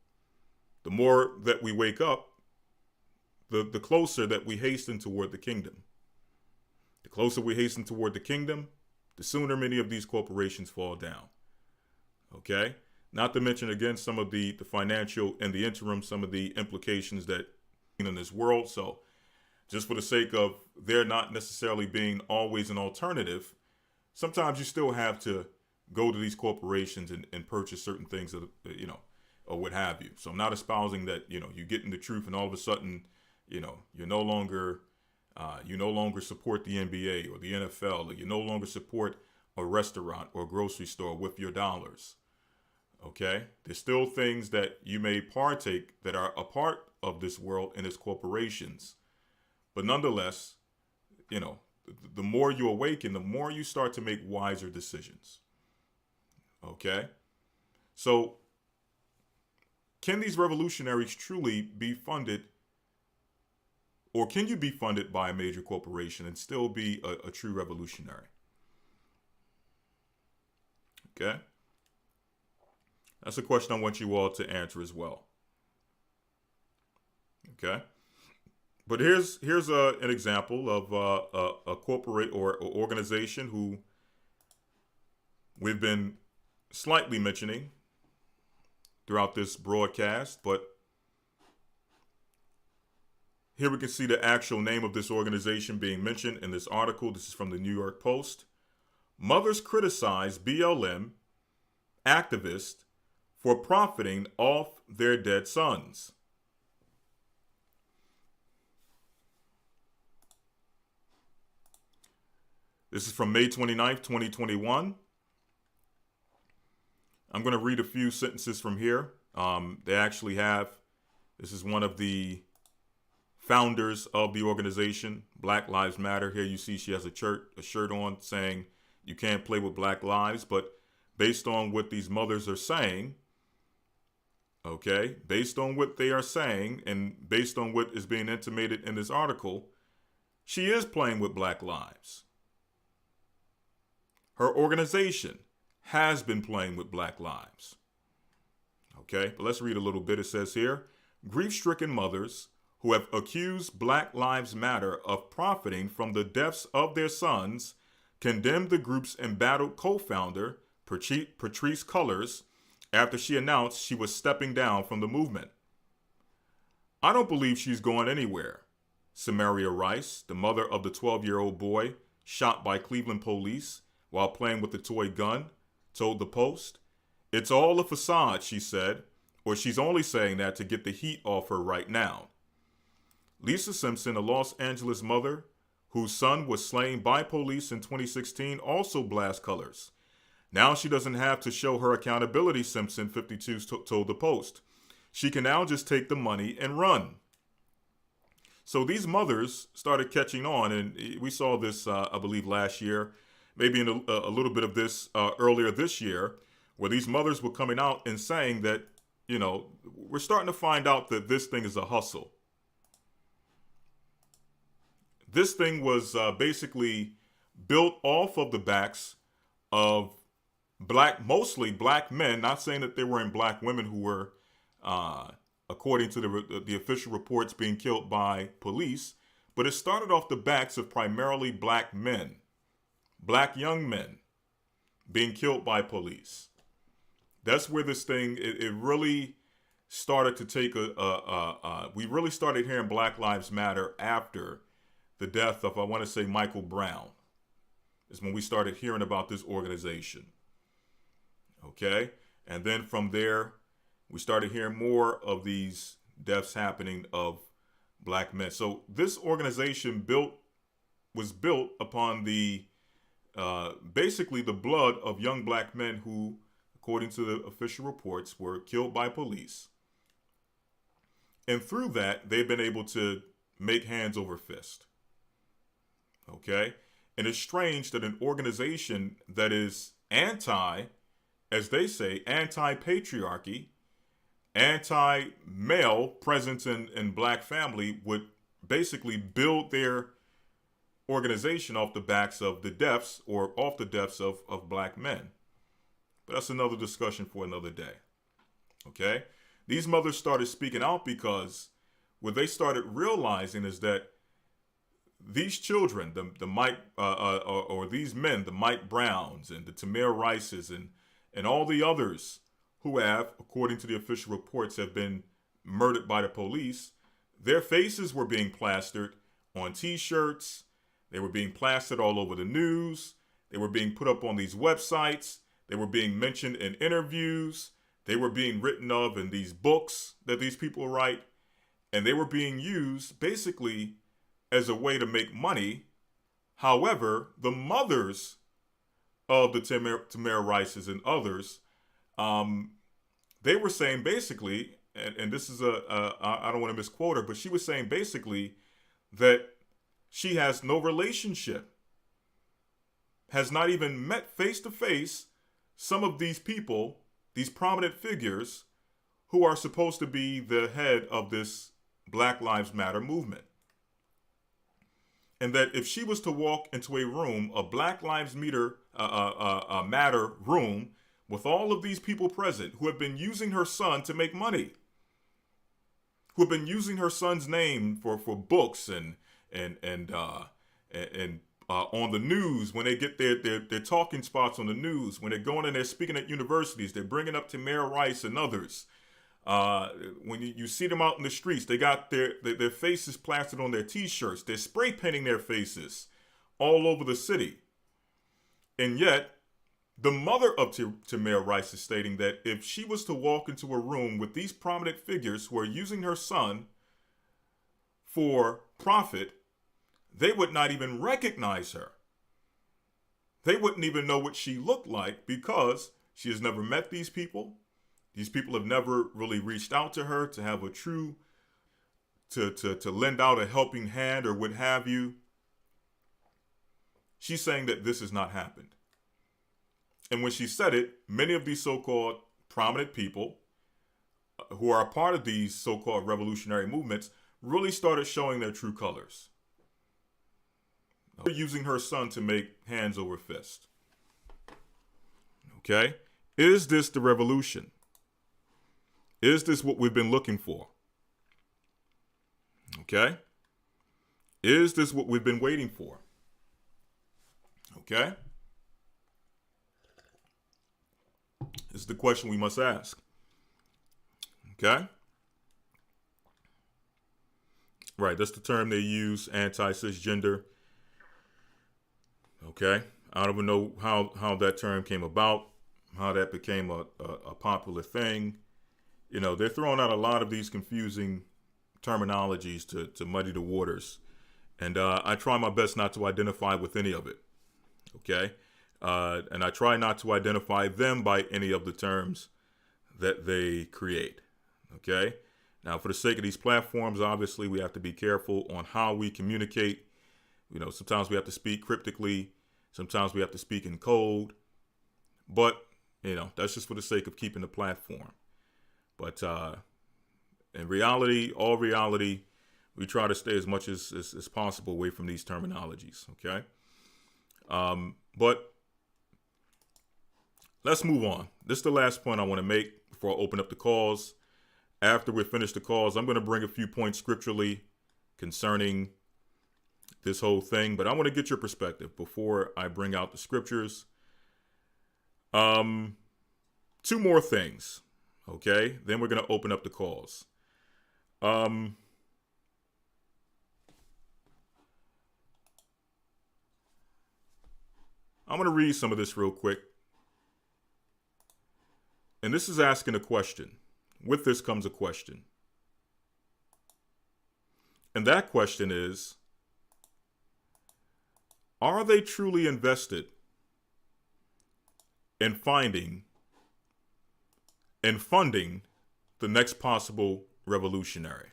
Speaker 1: the more that we wake up, the closer that we hasten toward the kingdom. The closer we hasten toward the kingdom, the sooner many of these corporations fall down. Okay? Not to mention, again, some of the financial, in the interim, some of the implications that in this world. So just for the sake of there not necessarily being always an alternative, sometimes you still have to go to these corporations and purchase certain things that, or what have you. So I'm not espousing that, you get in the truth and all of a sudden, you no longer support the NBA or the NFL, or you no longer support a restaurant or a grocery store with your dollars. Okay? There's still things that you may partake that are a part of this world and its corporations. But nonetheless, the more you awaken, the more you start to make wiser decisions. Okay? So, can these revolutionaries truly be funded, or can you be funded by a major corporation and still be a true revolutionary? Okay? That's a question I want you all to answer as well. Okay? But here's an example of a corporate or organization who we've been slightly mentioning throughout this broadcast, but here we can see the actual name of this organization being mentioned in this article. This is from the New York Post. Mothers criticize BLM activists for profiting off their dead sons. This is from May 29th, 2021. I'm going to read a few sentences from here. They actually have, this is one of the founders of the organization, Black Lives Matter. Here you see she has a shirt on saying you can't play with Black lives. But based on what these mothers are saying, okay, based on what they are saying and based on what is being intimated in this article, she is playing with Black lives. Her organization has been playing with Black lives. Okay, but let's read a little bit. It says here, grief-stricken mothers who have accused Black Lives Matter of profiting from the deaths of their sons condemned the group's embattled co-founder, Patrisse Cullors, after she announced she was stepping down from the movement. I don't believe she's going anywhere, Samaria Rice, the mother of the 12-year-old boy shot by Cleveland police while playing with a toy gun, told the Post. It's all a facade, she said, or she's only saying that to get the heat off her right now. Lisa Simpson, a Los Angeles mother whose son was slain by police in 2016, also blast Cullors. Now she doesn't have to show her accountability, Simpson, 52, told the Post. She can now just take the money and run. So these mothers started catching on, and we saw this, I believe, last year, maybe in a little bit of this earlier this year, where these mothers were coming out and saying that, we're starting to find out that this thing is a hustle. This thing was basically built off of the backs of mostly black men, not saying that there weren't black women who were, according to the official reports, being killed by police, but it started off the backs of primarily black men, black young men being killed by police. That's where this thing, it really started to take we really started hearing Black Lives Matter after the death of, I want to say, Michael Brown, is when we started hearing about this organization. Okay? And then from there, we started hearing more of these deaths happening of black men. So this organization was built upon the basically the blood of young black men who, according to the official reports, were killed by police. And through that, they've been able to make hands over fist. Okay? And it's strange that an organization that is as they say, anti-patriarchy, anti-male presence in black family would basically build their organization off the backs of the deaths or off the deaths of black men. But that's another discussion for another day. Okay? These mothers started speaking out because what they started realizing is that these children, the Mike, or these men, the Mike Browns and the Tamir Rices and all the others who have, according to the official reports, have been murdered by the police, their faces were being plastered on T-shirts. They were being plastered all over the news. They were being put up on these websites. They were being mentioned in interviews. They were being written of in these books that these people write. And they were being used basically as a way to make money. However, the mothers of the Tamir Rices and others, they were saying basically, and this is I don't want to misquote her, but she was saying basically that she has no relationship, has not even met face to face some of these people, these prominent figures who are supposed to be the head of this Black Lives Matter movement. And that if she was to walk into a room, a Black Lives Matter room, with all of these people present who have been using her son to make money, who have been using her son's name for books and on the news, when they get their talking spots on the news, when they're going and they're speaking at universities, they're bringing up Tamir Rice and others. When you see them out in the streets, they got their faces plastered on their T-shirts. They're spray painting their faces all over the city. And yet, the mother of Tamir Rice is stating that if she was to walk into a room with these prominent figures who are using her son for profit, they would not even recognize her. They wouldn't even know what she looked like because she has never met these people. These people have never really reached out to her to have a true, to lend out a helping hand or what have you. She's saying that this has not happened. And when she said it, many of these so-called prominent people who are a part of these so-called revolutionary movements really started showing their true colors. They're using her son to make hands over fist. Okay? Is this the revolution? Is this what we've been looking for? Okay? Is this what we've been waiting for? Okay? This is the question we must ask. Okay? Right, that's the term they use, anti-cisgender. Okay? I don't even know how that term came about, how that became a popular thing. You know, they're throwing out a lot of these confusing terminologies to muddy the waters. And I try my best not to identify with any of it. Okay? And I try not to identify them by any of the terms that they create. Okay? Now, for the sake of these platforms, obviously, we have to be careful on how we communicate. You know, sometimes we have to speak cryptically. Sometimes we have to speak in code. But, you know, that's just for the sake of keeping the platform. But in reality, all reality, we try to stay as much as possible away from these terminologies, okay? But let's move on. This is the last point I want to make before I open up the calls. After we finish the calls, I'm going to bring a few points scripturally concerning this whole thing, but I want to get your perspective before I bring out the scriptures. Two more things. Okay, then we're going to open up the calls. I'm going to read some of this real quick. And this is asking a question. With this comes a question. And that question is, are they truly invested in finding and funding the next possible revolutionary?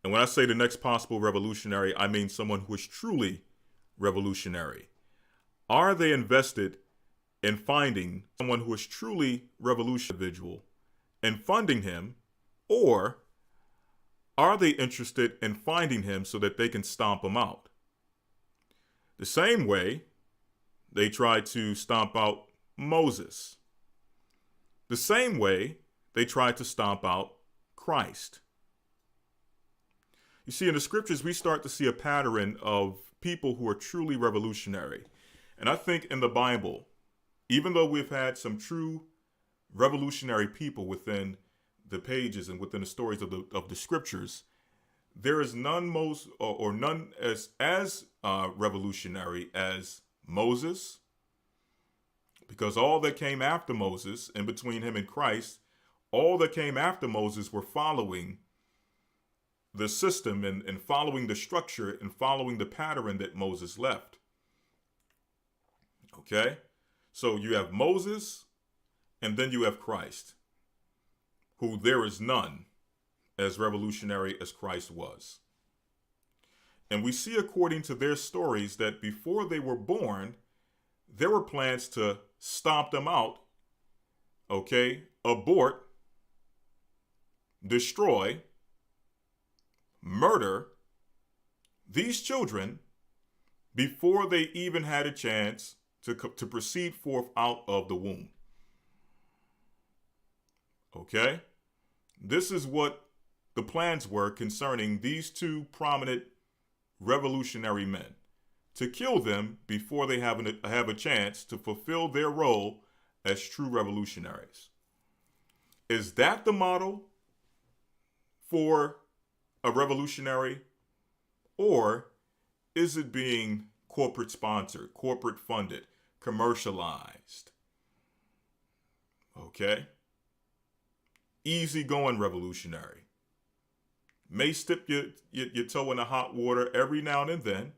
Speaker 1: And when I say the next possible revolutionary, I mean someone who is truly revolutionary. Are they invested in finding someone who is truly revolutionary individual and funding him, or are they interested in finding him so that they can stomp him out? The same way they tried to stomp out Moses. The same way they tried to stomp out Christ. You see, in the scriptures, we start to see a pattern of people who are truly revolutionary. And I think in the Bible, even though we've had some true revolutionary people within the pages and within the stories of the scriptures, there is none none as revolutionary as Moses, because all that came after Moses, and between him and Christ, all that came after Moses were following the system and following the structure and following the pattern that Moses left. Okay? So you have Moses, and then you have Christ, who there is none as revolutionary as Christ was. And we see, according to their stories, that before they were born, there were plans to stomp them out, okay, abort, destroy, murder these children before they even had a chance to proceed forth out of the womb. Okay? This is what the plans were concerning these two prominent revolutionary men, to kill them before they have a chance to fulfill their role as true revolutionaries. Is that the model for a revolutionary? Or is it being corporate sponsored, corporate funded, commercialized? Okay? Easygoing revolutionary. May dip your toe in the hot water every now and then,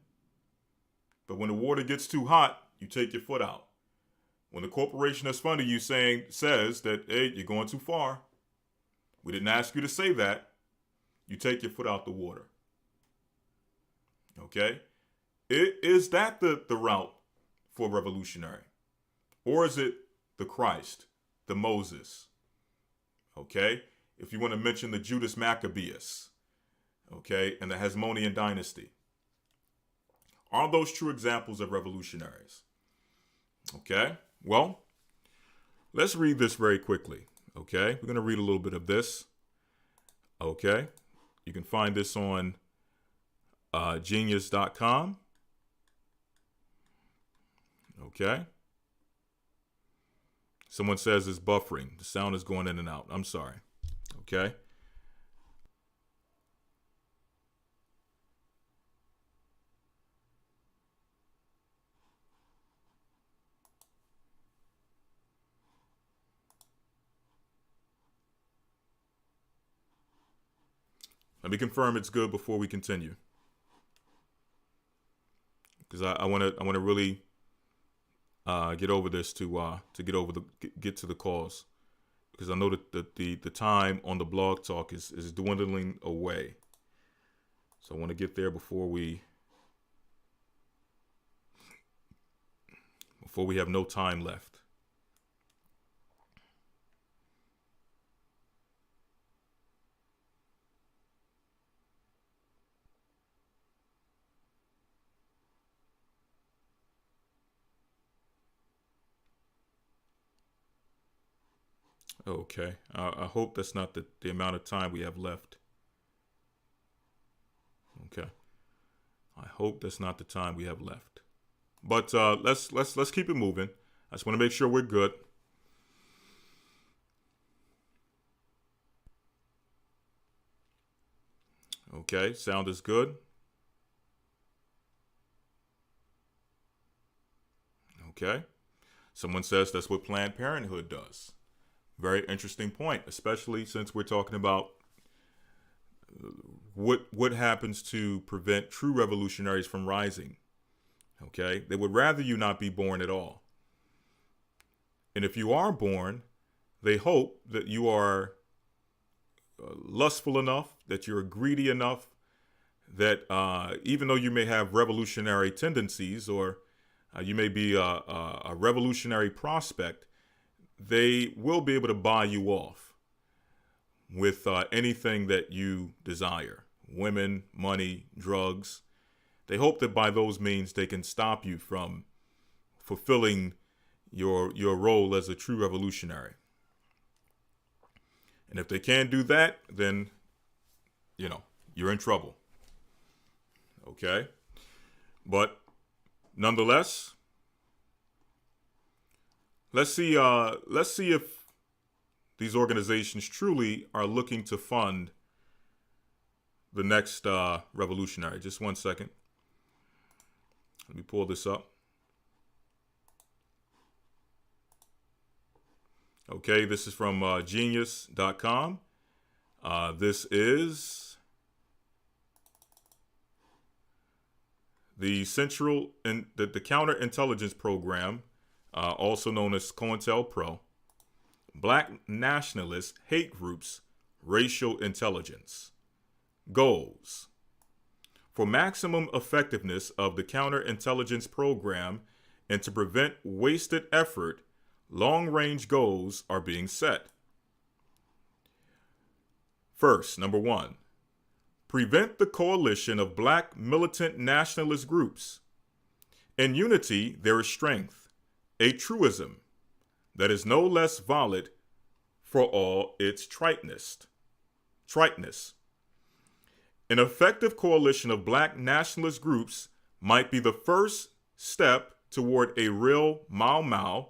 Speaker 1: but when the water gets too hot, you take your foot out. When the corporation that's funding you says that, hey, you're going too far, we didn't ask you to say that, you take your foot out the water. Okay? Is that the route for revolutionary? Or is it the Christ, the Moses? Okay? If you want to mention the Judas Maccabeus, okay, and the Hasmonean dynasty. Are those true examples of revolutionaries? Okay? Well, let's read this very quickly. Okay? We're going to read a little bit of this. Okay? You can find this on genius.com. Okay? Someone says it's buffering. The sound is going in and out. I'm sorry. Okay? Let me confirm it's good before we continue, because I want to really get over this to get to the cause, because I know that the time on the blog talk is dwindling away. So I want to get there before we have no time left. Okay, I hope that's not the amount of time we have left. Okay, I hope that's not the time we have left. But let's keep it moving. I just want to make sure we're good. Okay, sound is good. Okay, someone says that's what Planned Parenthood does. Very interesting point, especially since we're talking about what happens to prevent true revolutionaries from rising. Okay, they would rather you not be born at all. And if you are born, they hope that you are lustful enough, that you're greedy enough, that even though you may have revolutionary tendencies, or you may be a revolutionary prospect, they will be able to buy you off. with anything that you desire. Women, money, drugs. They hope that by those means they can stop you from fulfilling your role as a true revolutionary. And if they can't do that, then, you're in trouble. Okay? But nonetheless, let's see if these organizations truly are looking to fund the next revolutionary. Just 1 second. Let me pull this up. Okay, this is from genius.com. This is the the Counterintelligence Program, also known as COINTELPRO. Black nationalist hate groups, racial intelligence. Goals. For maximum effectiveness of the counterintelligence program and to prevent wasted effort, long-range goals are being set. First, number 1, prevent the coalition of black militant nationalist groups. In unity, there is strength, a truism that is no less valid for all its triteness. An effective coalition of black nationalist groups might be the first step toward a real Mau Mau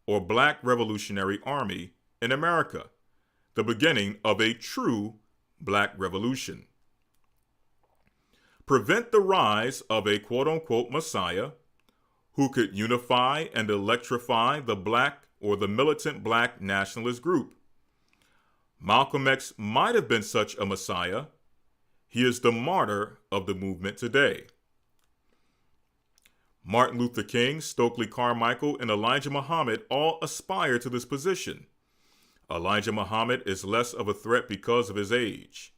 Speaker 1: or Black Revolutionary Army in America, the beginning of a true Black Revolution. Prevent the rise of a quote-unquote messiah who could unify and electrify the black or the militant black nationalist group. Malcolm X might have been such a messiah. He is the martyr of the movement today. Martin Luther King, Stokely Carmichael, and Elijah Muhammad all aspire to this position. Elijah Muhammad is less of a threat because of his age.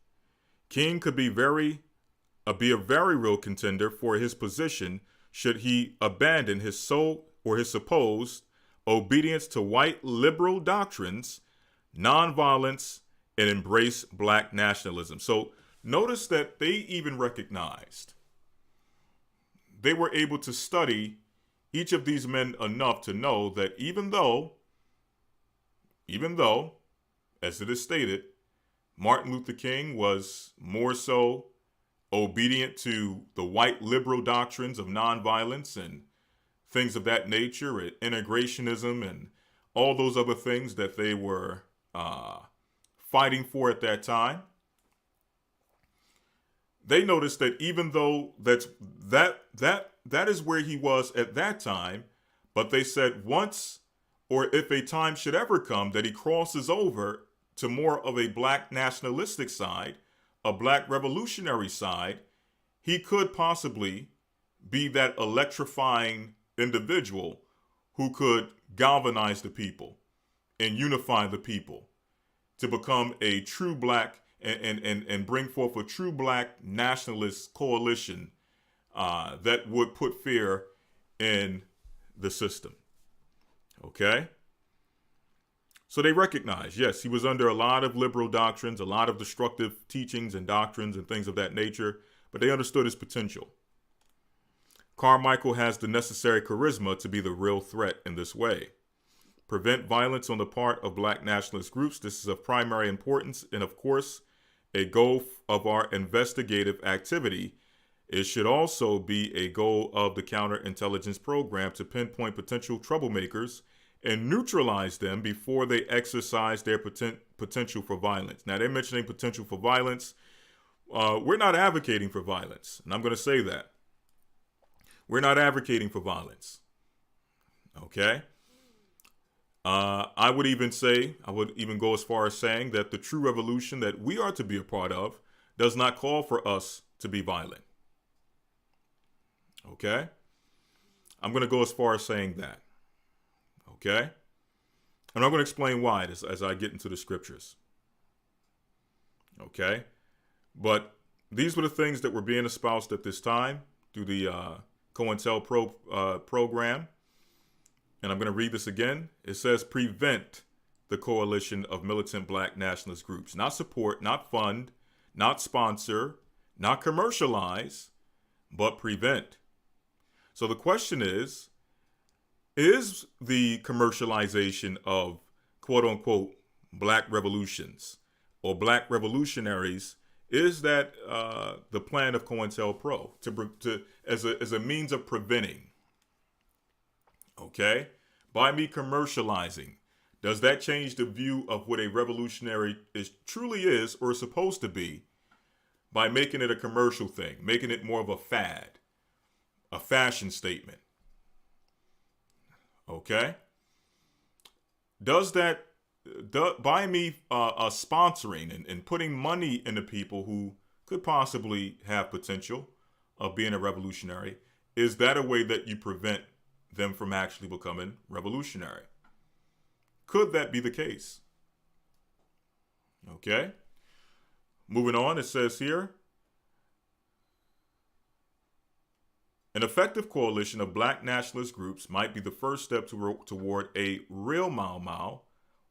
Speaker 1: King could be a very real contender for his position should he abandon his supposed obedience to white liberal doctrines, nonviolence, and embrace black nationalism. So notice that they even recognized, they were able to study each of these men enough to know that even though, as it is stated, Martin Luther King was more so obedient to the white liberal doctrines of nonviolence and things of that nature, and integrationism and all those other things that they were fighting for at that time. They noticed that even though that is where he was at that time, but they said once, or if a time should ever come that he crosses over to more of a black nationalistic side, a black revolutionary side, he could possibly be that electrifying individual who could galvanize the people and unify the people to become a true black and bring forth a true black nationalist coalition that would put fear in the system. Okay? So they recognize, yes, he was under a lot of liberal doctrines, a lot of destructive teachings and doctrines and things of that nature, but they understood his potential. Carmichael has the necessary charisma to be the real threat in this way. Prevent violence on the part of black nationalist groups. This is of primary importance, and of course, a goal of our investigative activity. It should also be a goal of the counterintelligence program to pinpoint potential troublemakers and neutralize them before they exercise their potential for violence. Now, they're mentioning potential for violence. We're not advocating for violence, and I'm going to say that. We're not advocating for violence. Okay? I would even go as far as saying that the true revolution that we are to be a part of does not call for us to be violent. Okay? I'm going to go as far as saying that. Okay? And I'm going to explain why as I get into the scriptures. Okay? But these were the things that were being espoused at this time through the COINTELPRO program. And I'm going to read this again. It says, prevent the coalition of militant black nationalist groups. Not support, not fund, not sponsor, not commercialize, but prevent. So the question is the commercialization of quote unquote black revolutions or black revolutionaries, is that the plan of COINTELPRO as a means of preventing? Okay? By me commercializing, does that change the view of what a revolutionary truly is or is supposed to be by making it a commercial thing, making it more of a fad, a fashion statement? Okay? Does that, by me sponsoring and putting money into people who could possibly have potential of being a revolutionary, is that a way that you prevent them from actually becoming revolutionary? Could that be the case? Okay. Moving on, it says here, an effective coalition of black nationalist groups might be the first step toward a real Mau Mau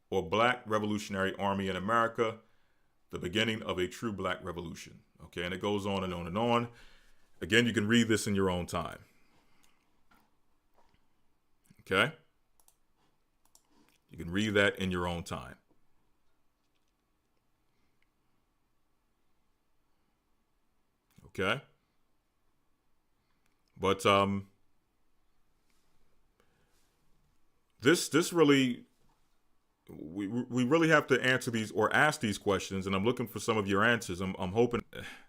Speaker 1: or Black Revolutionary Army in America, the beginning of a true black revolution. Okay, and it goes on and on and on. Again, you can read this in your own time. Okay? You can read that in your own time. Okay? But this really, we really have to answer these or ask these questions, and I'm looking for some of your answers. I'm hoping,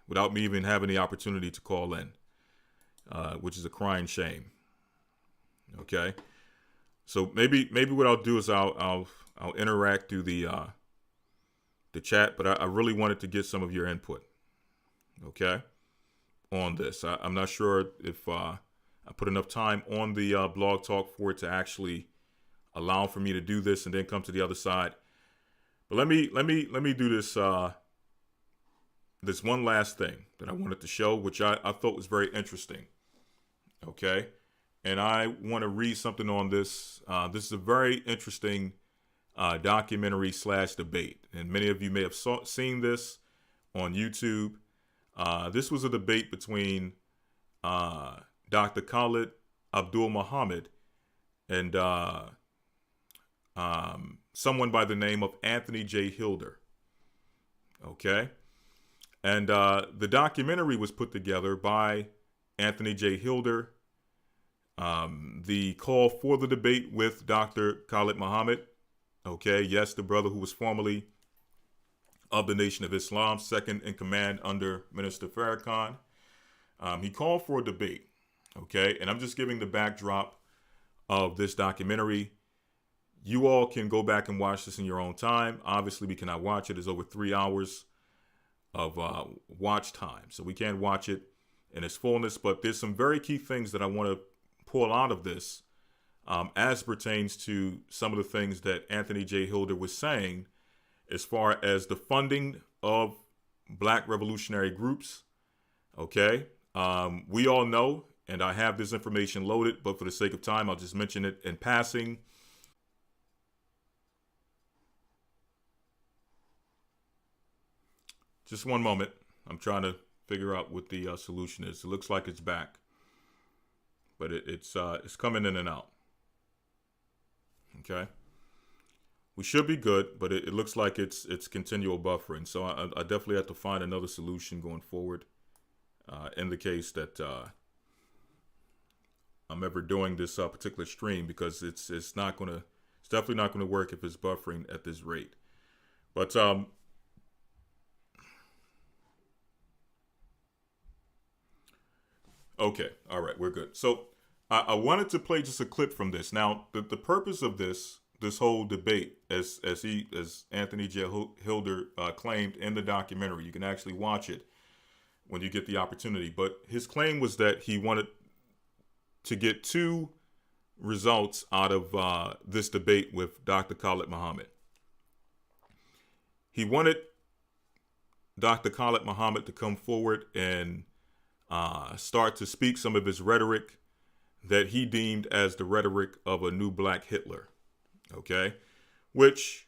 Speaker 1: without me even having the opportunity to call in, which is a crying shame. Okay? So maybe what I'll do is I'll interact through the chat, but I really wanted to get some of your input, okay, on this. I'm not sure if I put enough time on the blog talk for it to actually allow for me to do this and then come to the other side. But let me do this this one last thing that I wanted to show, which I thought was very interesting. Okay. And I want to read something on this. This is a very interesting documentary / debate. And many of you may have seen this on YouTube. This was a debate between Dr. Khalid Abdul Muhammad and someone by the name of Anthony J. Hilder. Okay. And the documentary was put together by Anthony J. Hilder. The call for the debate with Dr. Khalid Muhammad, okay, yes, the brother who was formerly of the Nation of Islam, second in command under Minister Farrakhan. He called for a debate, okay, and I'm just giving the backdrop of this documentary. You all can go back and watch this in your own time. Obviously, we cannot watch it. It's over 3 hours of watch time, so we can't watch it in its fullness, but there's some very key things that I want to pull out of this as pertains to some of the things that Anthony J. Hilder was saying as far as the funding of black revolutionary groups. Okay. We all know, and I have this information loaded, but for the sake of time, I'll just mention it in passing. Just one moment. I'm trying to figure out what the solution is. It looks like it's back. But it's coming in and out. Okay. We should be good, but it looks like it's continual buffering. So I definitely have to find another solution going forward. In the case that I'm ever doing this particular stream, because it's definitely not gonna work if it's buffering at this rate. But okay, all right, we're good. So I wanted to play just a clip from this. Now, the purpose of this whole debate, as Anthony J. Hilder claimed in the documentary, you can actually watch it when you get the opportunity. But his claim was that he wanted to get two results out of this debate with Dr. Khalid Muhammad. He wanted Dr. Khalid Muhammad to come forward and start to speak some of his rhetoric that he deemed as the rhetoric of a new black Hitler, okay? Which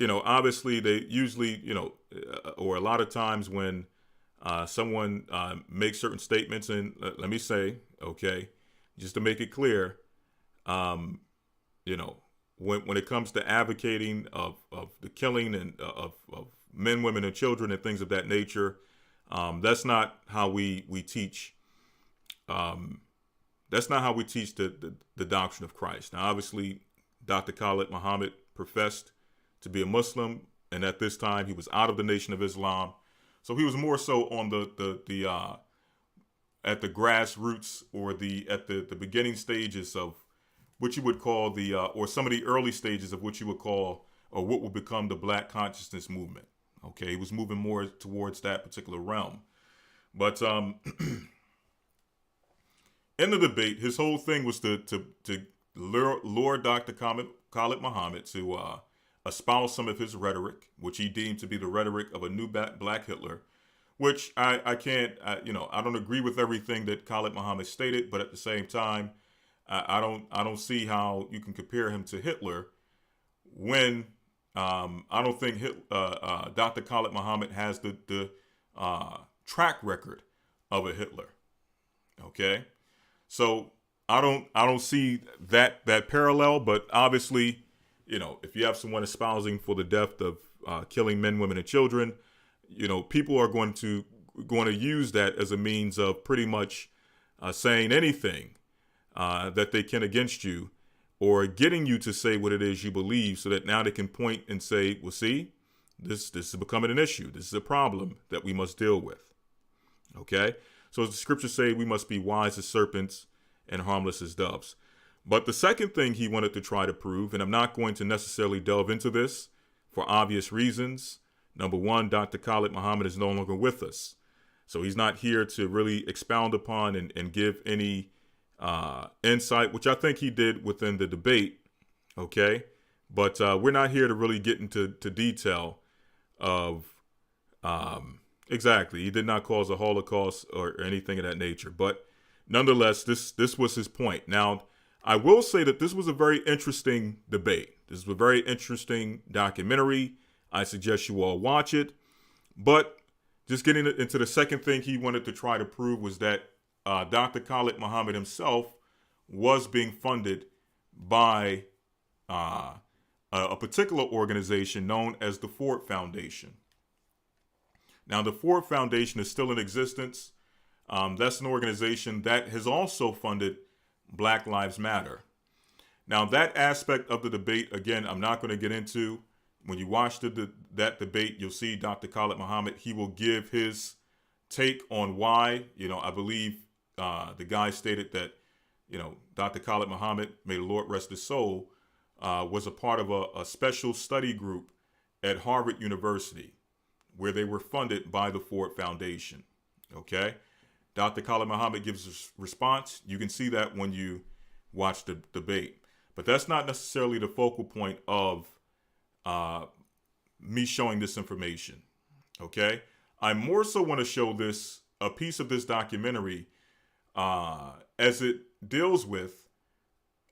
Speaker 1: obviously they usually, or a lot of times when someone makes certain statements, and let me say, okay, just to make it clear, when it comes to advocating of the killing and of men, women, and children and things of that nature, that's not how we teach. That's not how we teach the doctrine of Christ. Now, obviously, Dr. Khalid Muhammad professed to be a Muslim, and at this time he was out of the Nation of Islam, so he was more so on the at the grassroots or at the beginning stages of what you would call or some of the early stages of what you would call or what would become the Black consciousness movement. Okay, he was moving more towards that particular realm, but in the debate, his whole thing was to lure Dr. Khalid Muhammad to espouse some of his rhetoric, which he deemed to be the rhetoric of a new Black Hitler, which I can't, I don't agree with everything that Khalid Muhammad stated, but at the same time, I don't see how you can compare him to Hitler when I don't think Dr. Khalid Muhammad has the track record of a Hitler. Okay, so I don't see that parallel, but obviously, if you have someone espousing for the death of killing men, women, and children, people are going to use that as a means of pretty much saying anything that they can against you, or getting you to say what it is you believe, so that now they can point and say, well, see, this is becoming an issue. This is a problem that we must deal with. Okay? So as the scriptures say, we must be wise as serpents and harmless as doves. But the second thing he wanted to try to prove, and I'm not going to necessarily delve into this for obvious reasons. Number one, Dr. Khalid Muhammad is no longer with us. So he's not here to really expound upon and give any insight, which I think he did within the debate. Okay. But we're not here to really get into detail of exactly. He did not cause a Holocaust or anything of that nature. But nonetheless, this was his point. Now, I will say that this was a very interesting debate. This is a very interesting documentary. I suggest you all watch it. But just getting into the second thing he wanted to try to prove was that Dr. Khalid Muhammad himself was being funded by a particular organization known as the Ford Foundation. Now, the Ford Foundation is still in existence. That's an organization that has also funded Black Lives Matter. Now, that aspect of the debate, again, I'm not going to get into. When you watch that debate, you'll see Dr. Khalid Muhammad. He will give his take on why. I believe the guy stated that, Dr. Khalid Muhammad, may the Lord rest his soul, was a part of a special study group at Harvard University where they were funded by the Ford Foundation. Okay? Dr. Khalid Muhammad gives a response. You can see that when you watch the debate. But that's not necessarily the focal point of me showing this information. Okay? I more so want to show a piece of this documentary as it deals with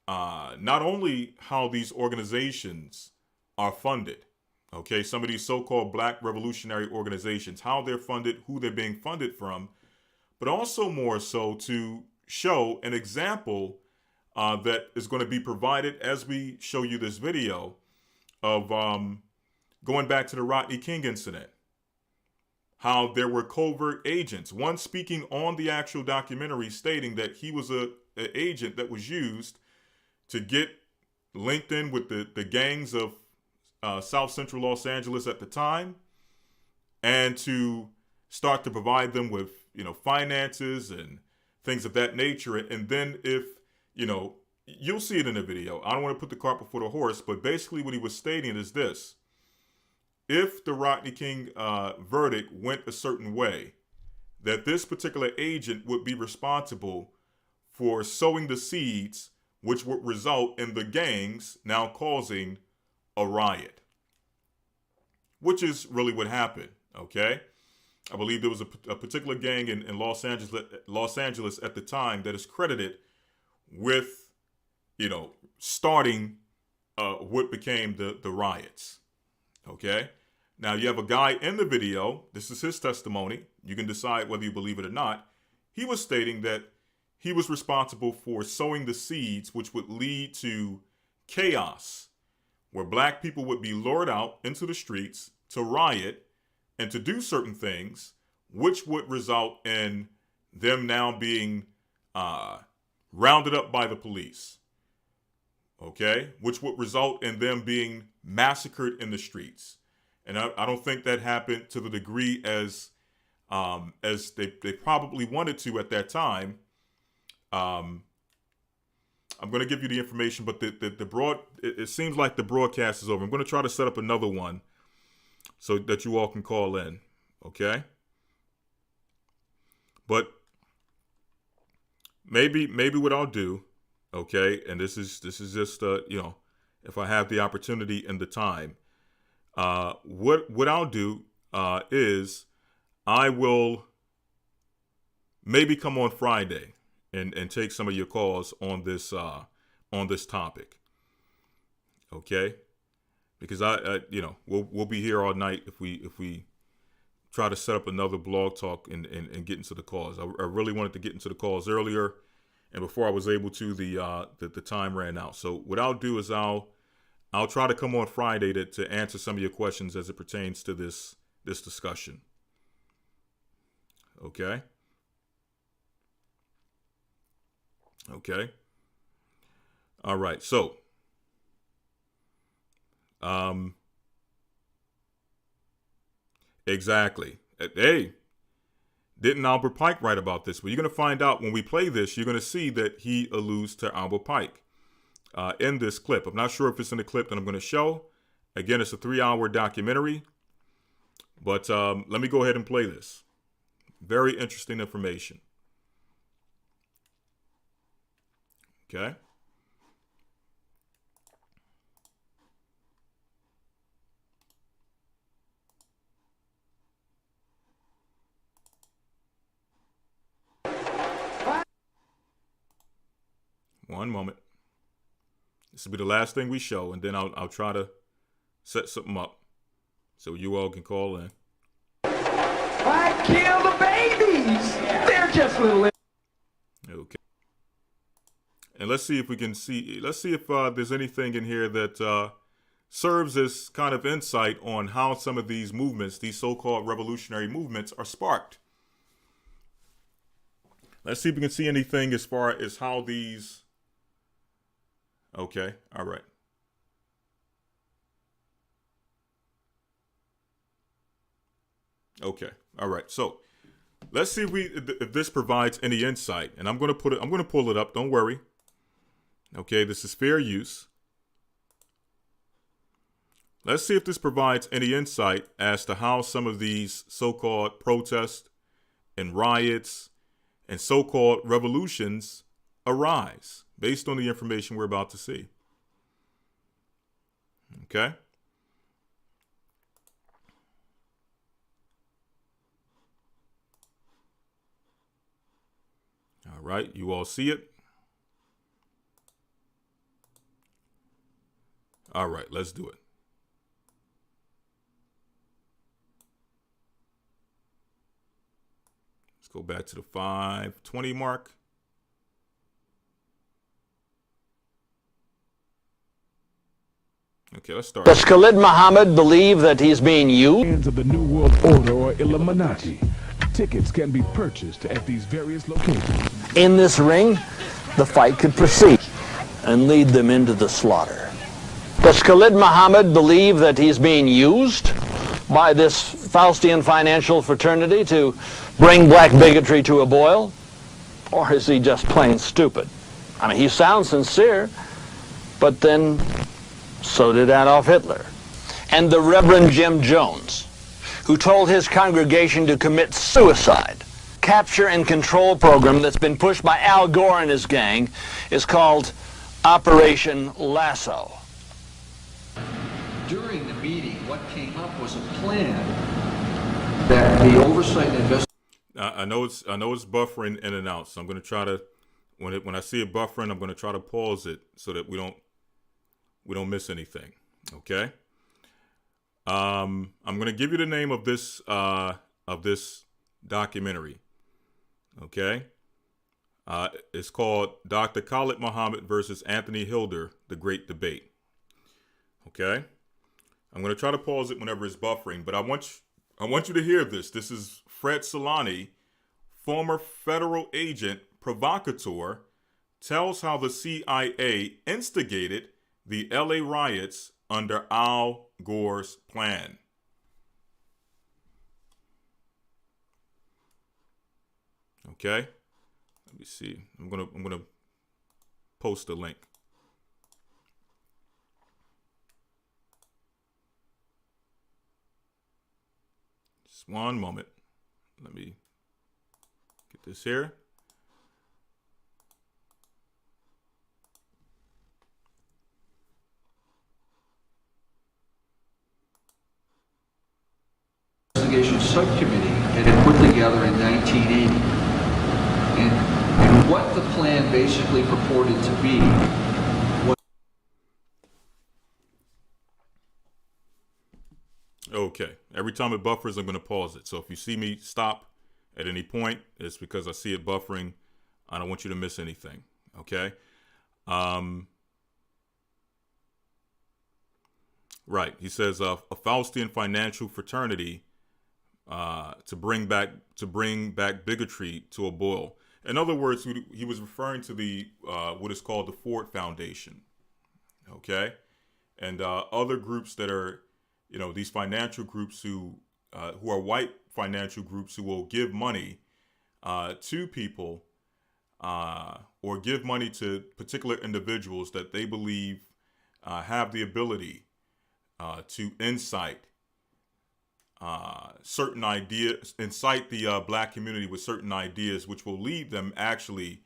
Speaker 1: not only how these organizations are funded, okay, some of these so-called Black revolutionary organizations, how they're funded, who they're being funded from, but also more so to show an example that is going to be provided as we show you this video of going back to the Rodney King incident, how there were covert agents, one speaking on the actual documentary stating that he was an agent that was used to get linked in with the gangs of South Central Los Angeles at the time, and to start to provide them with, finances and things of that nature. And then if, you'll see it in the video. I don't want to put the cart before the horse, but basically what he was stating is this. If the Rodney King verdict went a certain way, that this particular agent would be responsible for sowing the seeds which would result in the gangs now causing a riot, which is really what happened. Okay, I believe there was a particular gang in Los Angeles at the time that is credited with, starting what became the riots. Okay. Now you have a guy in the video. This is his testimony. You can decide whether you believe it or not. He was stating that he was responsible for sowing the seeds which would lead to chaos, where black people would be lured out into the streets to riot and to do certain things, which would result in them now being rounded up by the police. Okay, which would result in them being massacred in the streets. And I don't think that happened to the degree as they probably wanted to at that time. I'm going to give you the information, but it seems like the broadcast is over. I'm going to try to set up another one so that you all can call in. Okay. But maybe what I'll do, okay, and this is just if I have the opportunity and the time, what I'll do is I will maybe come on Friday and take some of your calls on this topic, okay? Because we'll be here all night if we try to set up another blog talk and get into the calls. I really wanted to get into the calls earlier, and before I was able to, the time ran out. So what I'll do is I'll try to come on Friday to answer some of your questions as it pertains to this discussion. Okay. Okay. All right. So, exactly. Hey, didn't Albert Pike write about this? Well, you're going to find out when we play this. You're going to see that he alludes to Albert Pike in this clip. I'm not sure if it's in the clip that I'm going to show. Again, it's a 3-hour documentary. But let me go ahead and play this. Very interesting information. Okay. One moment. This will be the last thing we show, and then I'll try to set something up so you all can call in.
Speaker 2: Why kill the babies? They're just little.
Speaker 1: Okay. And let's see if we can see. Let's see if there's anything in here that serves as kind of insight on how some of these movements, these so-called revolutionary movements, are sparked. Let's see if we can see anything as far as how these. Okay. All right. Okay. All right. So let's see if this provides any insight. And I'm going to pull it up. Don't worry. Okay. This is fair use. Let's see if this provides any insight as to how some of these so-called protests and riots and so-called revolutions arise based on the information we're about to see. Okay. All right, you all see it? All right, let's do it. Let's go back to the 5:20 mark. Okay, let's start.
Speaker 14: Does Khalid Muhammad believe that he's being used?
Speaker 15: Of the New World Order or Illuminati. Tickets can be purchased at these various locations.
Speaker 14: In this ring, the fight could proceed and lead them into the slaughter. Does Khalid Muhammad believe that he's being used by this Faustian financial fraternity to bring black bigotry to a boil? Or is he just plain stupid? I mean, he sounds sincere, but then so did Adolf Hitler. And the Reverend Jim Jones, who told his congregation to commit suicide. Capture and control program that's been pushed by Al Gore and his gang is called Operation Lasso.
Speaker 16: During the meeting, what came up was a plan that the oversight and investigation.
Speaker 1: I know it's buffering in and out, so I'm going to try to when I see it buffering, I'm going to try to pause it so that we don't miss anything. Okay. I'm going to give you the name of this documentary. Okay? It's called Dr. Khalid Muhammad versus Anthony Hilder, The Great Debate. Okay? I'm going to try to pause it whenever it's buffering, but I want you to hear this. This is Fred Solani, former federal agent provocateur, tells how the CIA instigated the LA riots under Al Gore's plan. Okay? Let me see. I'm gonna post the link. Just one moment. Let me get this here.
Speaker 16: Investigation Subcommittee had been put together in 1980. And what the plan basically purported to be was...
Speaker 1: Okay. Every time it buffers, I'm going to pause it. So if you see me stop at any point, it's because I see it buffering. I don't want you to miss anything. Okay? Right. He says a Faustian financial fraternity to bring back bigotry to a boil. In other words, he was referring to the what is called the Ford Foundation. Okay? And other groups that are, these financial groups who are white financial groups who will give money to people or give money to particular individuals that they believe have the ability to incite certain ideas, incite the black community with certain ideas, which will lead them actually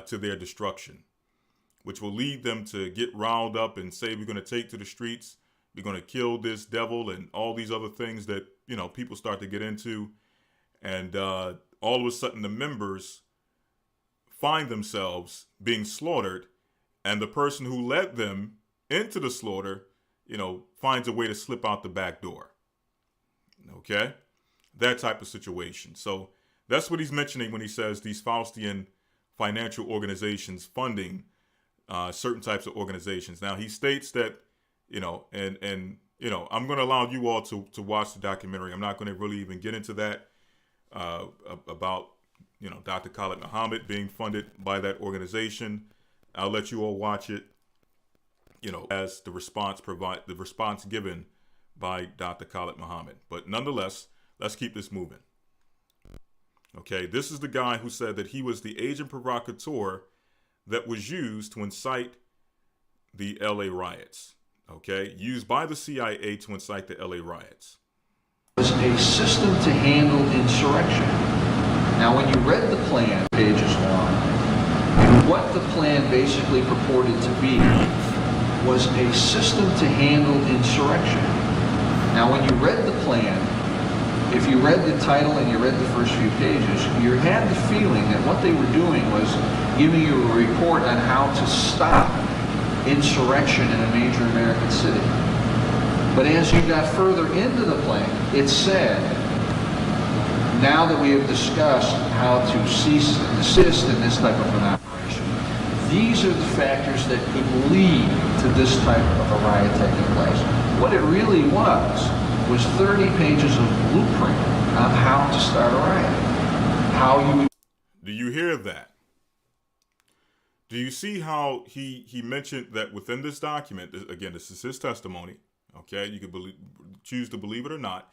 Speaker 1: to their destruction, which will lead them to get riled up and say, we're going to take to the streets, we're going to kill this devil and all these other things that, people start to get into. And all of a sudden the members find themselves being slaughtered, and the person who led them into the slaughter, finds a way to slip out the back door. Okay? That type of situation. So that's what he's mentioning when he says these Faustian financial organizations funding certain types of organizations. Now, he states that, I'm going to allow you all to watch the documentary. I'm not going to really even get into that about, Dr. Khalid Muhammad being funded by that organization. I'll let you all watch it, as the response given by Dr. Khalid Muhammad. But nonetheless, let's keep this moving. Okay, this is the guy who said that he was the agent provocateur that was used to incite the LA riots. Okay, used by the CIA to incite the LA riots.
Speaker 16: Was a system to handle insurrection. Now, when you read the plan, pages long, and what the plan basically purported to be was a system to handle insurrection. Now, when you read the plan, if you read the title and you read the first few pages, you had the feeling that what they were doing was giving you a report on how to stop insurrection in a major American city. But as you got further into the plan, it said, now that we have discussed how to cease and desist in this type of an operation, these are the factors that could lead to this type of a riot taking place. What it really was 30 pages of blueprint on how to start a riot. How you would...
Speaker 1: Do you hear that? Do you see how he mentioned that within this document, again, this is his testimony, okay? You can choose to believe it or not.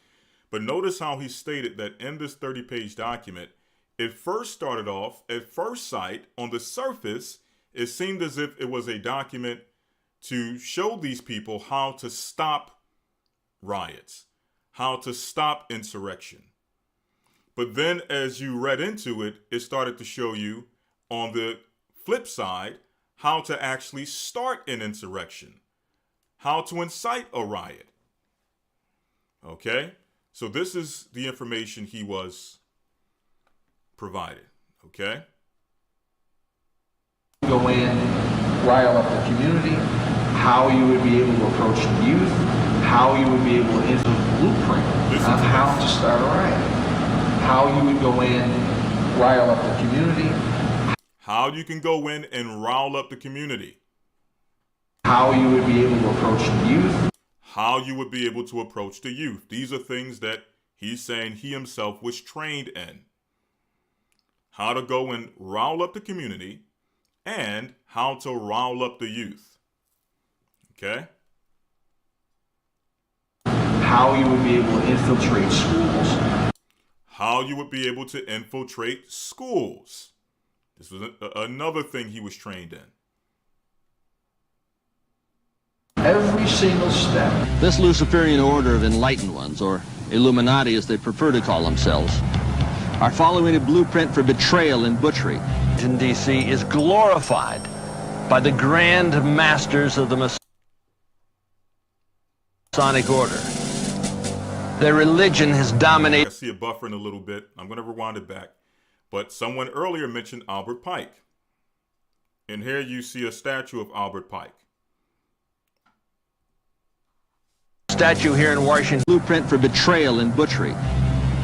Speaker 1: But notice how he stated that in this 30-page document, it first started off, at first sight, on the surface, it seemed as if it was a document to show these people how to stop riots, how to stop insurrection. But then as you read into it, it started to show you on the flip side how to actually start an insurrection, how to incite a riot. Okay? So this is the information he was provided. Okay?
Speaker 16: Go in, rile up the community, how you would be able to approach the youth, how you would be able to influence the blueprint on how to start a riot, how you would go in, rile up the community.
Speaker 1: How you can go in and rile up the community.
Speaker 16: How you would be able to approach the youth.
Speaker 1: How you would be able to approach the youth. These are things that he's saying he himself was trained in. How to go and rile up the community and how to rile up the youth. Okay?
Speaker 16: How you would be able to infiltrate schools.
Speaker 1: How you would be able to infiltrate schools. This was another thing he was trained in.
Speaker 16: Every single step.
Speaker 14: This Luciferian order of enlightened ones, or Illuminati as they prefer to call themselves, are following a blueprint for betrayal and butchery. In D.C. is glorified by the grand masters of the Masonic order. Their religion has dominated.
Speaker 1: I see it buffering a little bit. I'm going to rewind it back. But someone earlier mentioned Albert Pike. And here you see a statue of Albert Pike.
Speaker 14: Statue here in Washington, blueprint for betrayal and butchery.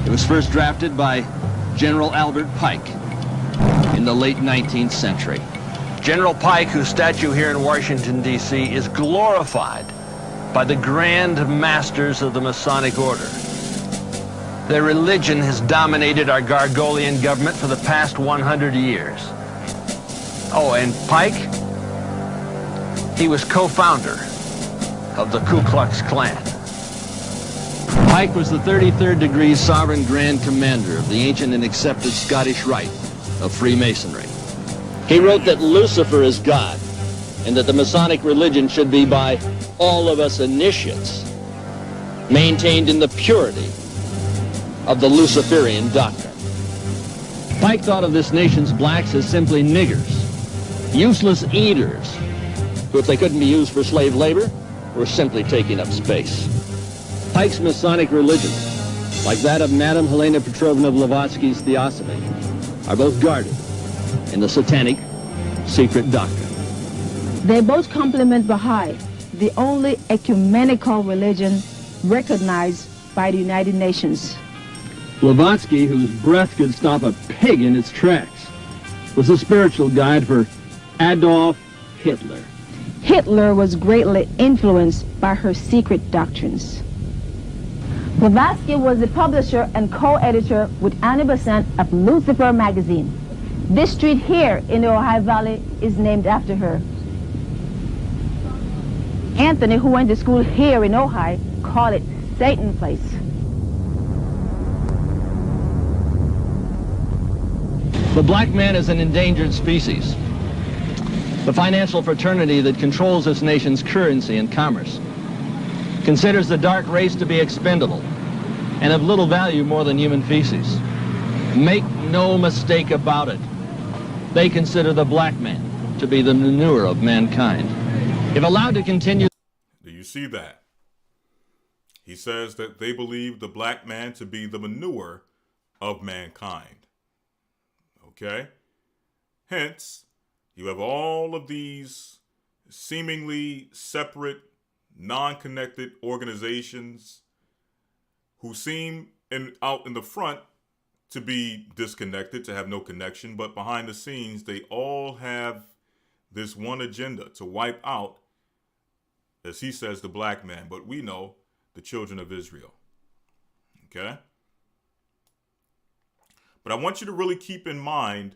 Speaker 14: It was first drafted by General Albert Pike in the late 19th century. General Pike, whose statue here in Washington, D.C. is glorified by the grand masters of the Masonic order. Their religion has dominated our Gargolian government for the past 100 years. Oh, and Pike, he was co-founder of the Ku Klux Klan. Pike was the 33rd degree sovereign grand commander of the ancient and accepted Scottish Rite of Freemasonry. He wrote that Lucifer is God, and that the Masonic religion should be by all of us initiates, maintained in the purity of the Luciferian doctrine. Pike thought of this nation's blacks as simply niggers, useless eaters, who, if they couldn't be used for slave labor, were simply taking up space. Pike's Masonic religion, like that of Madame Helena Petrovna Blavatsky's Theosophy, are both guarded in the satanic secret doctrine.
Speaker 17: They both complement Baha'i, the only ecumenical religion recognized by the United Nations.
Speaker 14: Blavatsky, whose breath could stop a pig in its tracks, was a spiritual guide for Adolf Hitler.
Speaker 17: Hitler was greatly influenced by her secret doctrines. Blavatsky was the publisher and co-editor with Annie Besant of Lucifer magazine. This street here in the Ohio Valley is named after her. Anthony, who went to school here in Ohio, called it Satan Place.
Speaker 14: The black man is an endangered species. The financial fraternity that controls this nation's currency and commerce considers the dark race to be expendable and of little value more than human feces. Make no mistake about it. They consider the black man to be the manure of mankind. If allowed to continue...
Speaker 1: Do you see that? He says that they believe the black man to be the manure of mankind. Okay? Hence, you have all of these seemingly separate, non-connected organizations who seem out in the front to be disconnected, to have no connection, but behind the scenes, they all have this one agenda to wipe out, as he says, the black man, but we know the children of Israel. Okay? But I want you to really keep in mind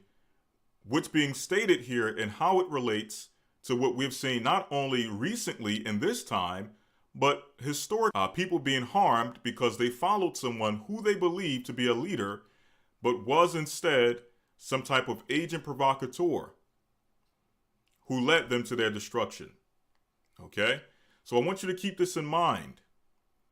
Speaker 1: what's being stated here and how it relates to what we've seen not only recently in this time, but historically, people being harmed because they followed someone who they believed to be a leader, but was instead some type of agent provocateur who led them to their destruction. Okay? So I want you to keep this in mind.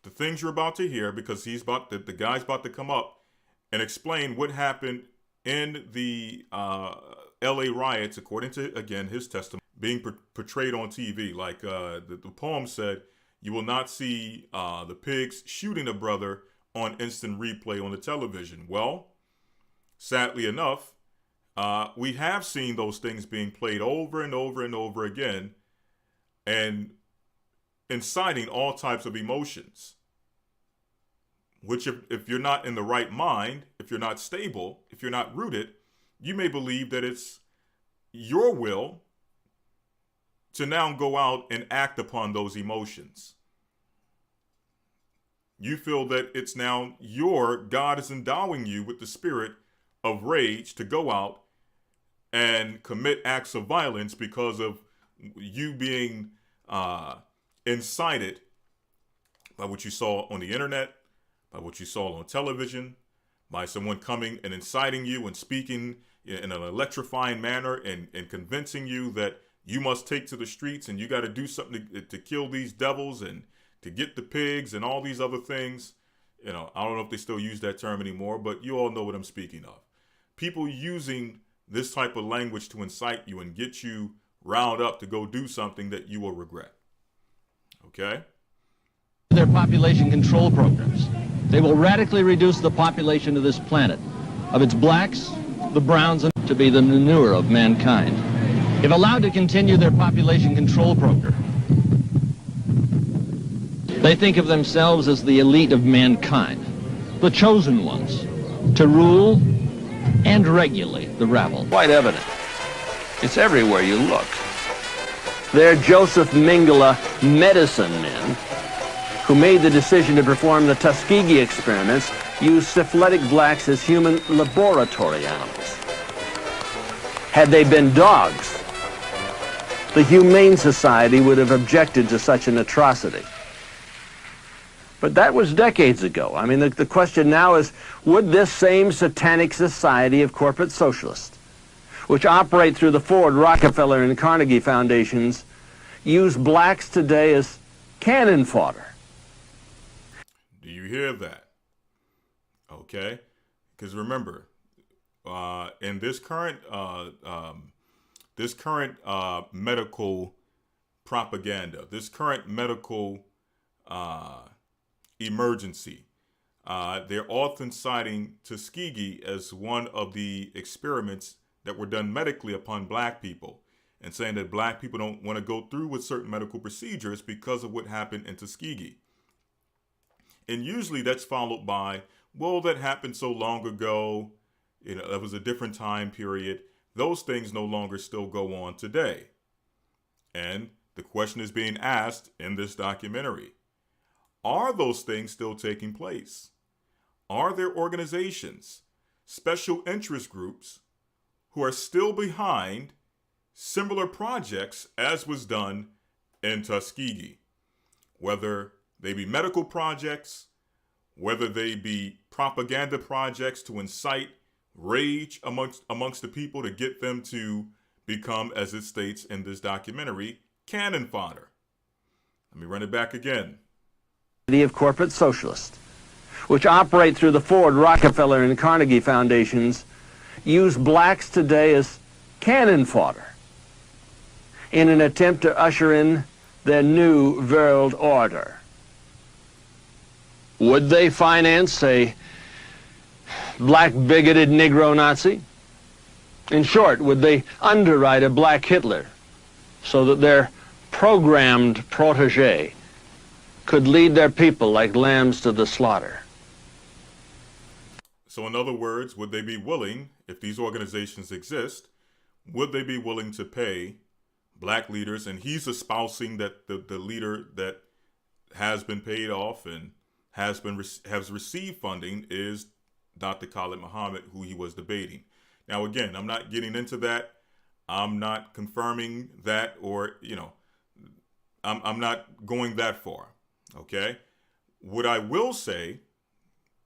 Speaker 1: The things you're about to hear, because the guy's about to come up and explain what happened in the LA riots, according to, again, his testimony, being portrayed on TV. Like the poem said, you will not see the pigs shooting a brother on instant replay on the television. Well, sadly enough, we have seen those things being played over and over and over again. And inciting all types of emotions, which if you're not in the right mind, if you're not stable, if you're not rooted, you may believe that it's your will to now go out and act upon those emotions. You feel that it's now God is endowing you with the spirit of rage to go out and commit acts of violence because of you being incited by what you saw on the internet, by what you saw on television, by someone coming and inciting you and speaking in an electrifying manner and convincing you that you must take to the streets and you got to do something to kill these devils and to get the pigs and all these other things. I don't know if they still use that term anymore, but you all know what I'm speaking of. People using this type of language to incite you and get you riled up to go do something that you will regret. Okay?
Speaker 14: Their population control programs. They will radically reduce the population of this planet, of its blacks, the browns, and to be the manure of mankind. If allowed to continue their population control program, they think of themselves as the elite of mankind, the chosen ones, to rule and regulate the rabble. Quite evident. It's everywhere you look. They're Joseph Mengele medicine men who made the decision to perform the Tuskegee experiments, used syphilitic blacks as human laboratory animals. Had they been dogs, the Humane Society would have objected to such an atrocity. But that was decades ago. I mean, the question now is, would this same satanic society of corporate socialists, which operate through the Ford, Rockefeller, and Carnegie foundations, use blacks today as cannon fodder?
Speaker 1: Do you hear that? Okay? Because remember, in this current medical propaganda, this current medical emergency, they're often citing Tuskegee as one of the experiments that were done medically upon black people, and saying that black people don't want to go through with certain medical procedures because of what happened in Tuskegee. And usually that's followed by, well, that happened so long ago, that was a different time period. Those things no longer still go on today. And the question is being asked in this documentary, are those things still taking place? Are there organizations, special interest groups, who are still behind similar projects as was done in Tuskegee? Whether they be medical projects, whether they be propaganda projects to incite rage amongst the people to get them to become, as it states in this documentary, cannon fodder. Let me run it back again.
Speaker 14: Of corporate socialists, which operate through the Ford, Rockefeller, and Carnegie foundations, use blacks today as cannon fodder in an attempt to usher in their new world order. Would they finance a black bigoted Negro Nazi? In short, would they underwrite a black Hitler so that their programmed protege could lead their people like lambs to the slaughter?
Speaker 1: So in other words, would they be willing, if these organizations exist, would they be willing to pay black leaders? And he's espousing that the leader that has been paid off and has received funding is Dr. Khalid Muhammad, who he was debating. Now, again, I'm not getting into that. I'm not confirming that, or, I'm not going that far. Okay? What I will say,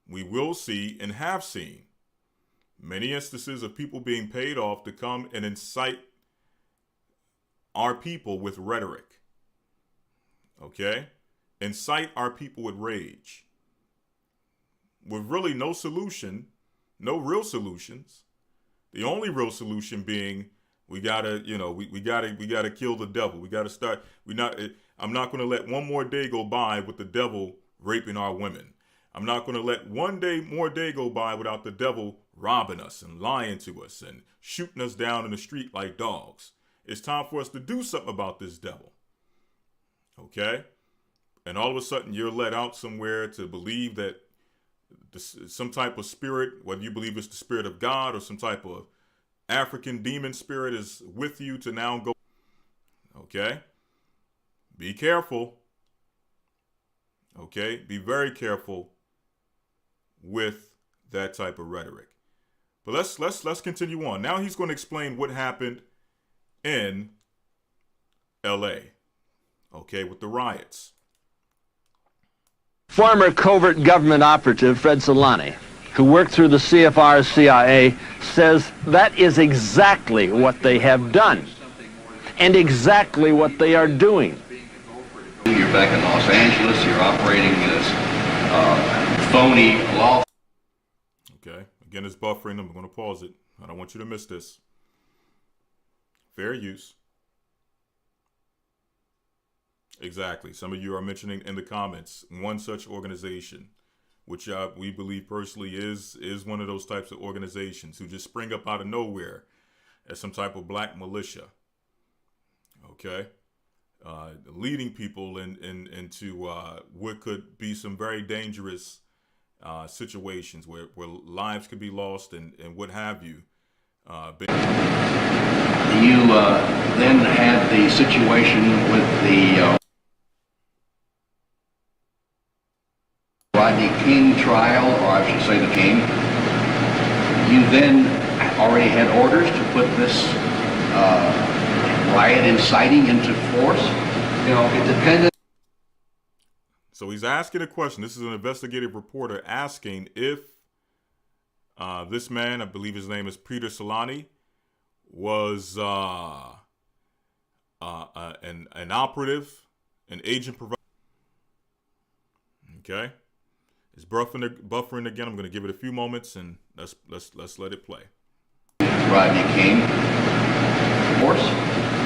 Speaker 1: we will see and have seen many instances of people being paid off to come and incite our people with rhetoric. Okay? Incite our people with rage. With really no solution, no real solutions. The only real solution being we gotta kill the devil. We gotta start. I'm not gonna let one more day go by with the devil raping our women. I'm not gonna let one more day go by without the devil robbing us and lying to us and shooting us down in the street like dogs. It's time for us to do something about this devil. Okay? and all of a sudden you're let out somewhere to believe that some type of spirit, whether you believe it's the spirit of God or some type of African demon spirit, is with you to now go. Okay? Be careful. Okay? Be very careful with that type of rhetoric. But let's continue on. Now he's going to explain what happened in LA. Okay, with the riots.
Speaker 14: Former covert government operative Fred Solani, who worked through the CFR's CIA, says that is exactly what they have done and exactly what they are doing.
Speaker 16: You're back in Los Angeles, you're operating this phony law.
Speaker 1: Okay, again, it's buffering. I'm going to pause it. I don't want you to miss this. Fair use. Exactly. Some of you are mentioning in the comments one such organization, which we believe personally is one of those types of organizations who just spring up out of nowhere as some type of black militia. Okay, leading people into what could be some very dangerous situations where lives could be lost and what have you.
Speaker 16: You then had the situation with the Rodney King trial, or I should say the King. You then already had orders to put this riot inciting into force. You know, it depended.
Speaker 1: So he's asking a question. This is an investigative reporter asking if this man, I believe his name is Peter Solani, was an operative, an agent provider. Okay. It's buffering again. I'm going to give it a few moments and let's let it play.
Speaker 16: Rodney King. Of course,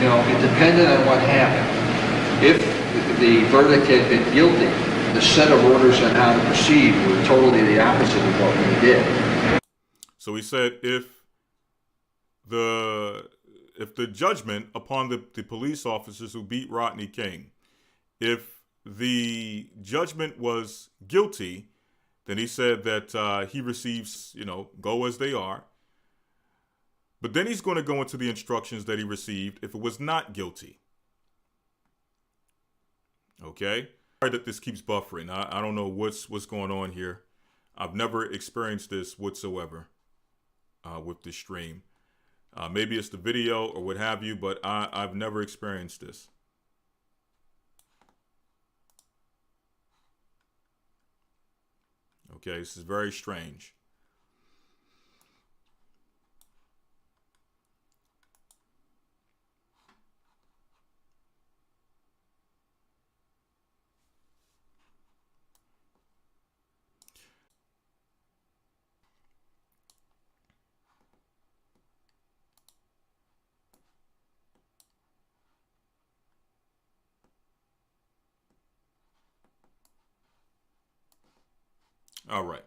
Speaker 16: you know, it depended on what happened. If the verdict had been guilty, the set of orders on how to proceed were totally the opposite of what we did.
Speaker 1: So he said if the judgment upon the police officers who beat Rodney King, if the judgment was guilty, then he said that he receives, go as they are. But then he's going to go into the instructions that he received if it was not guilty. Okay? Sorry that this keeps buffering. I don't know what's going on here. I've never experienced this whatsoever with this stream. Maybe it's the video or what have you, but I've never experienced this. Okay, this is very strange. All right.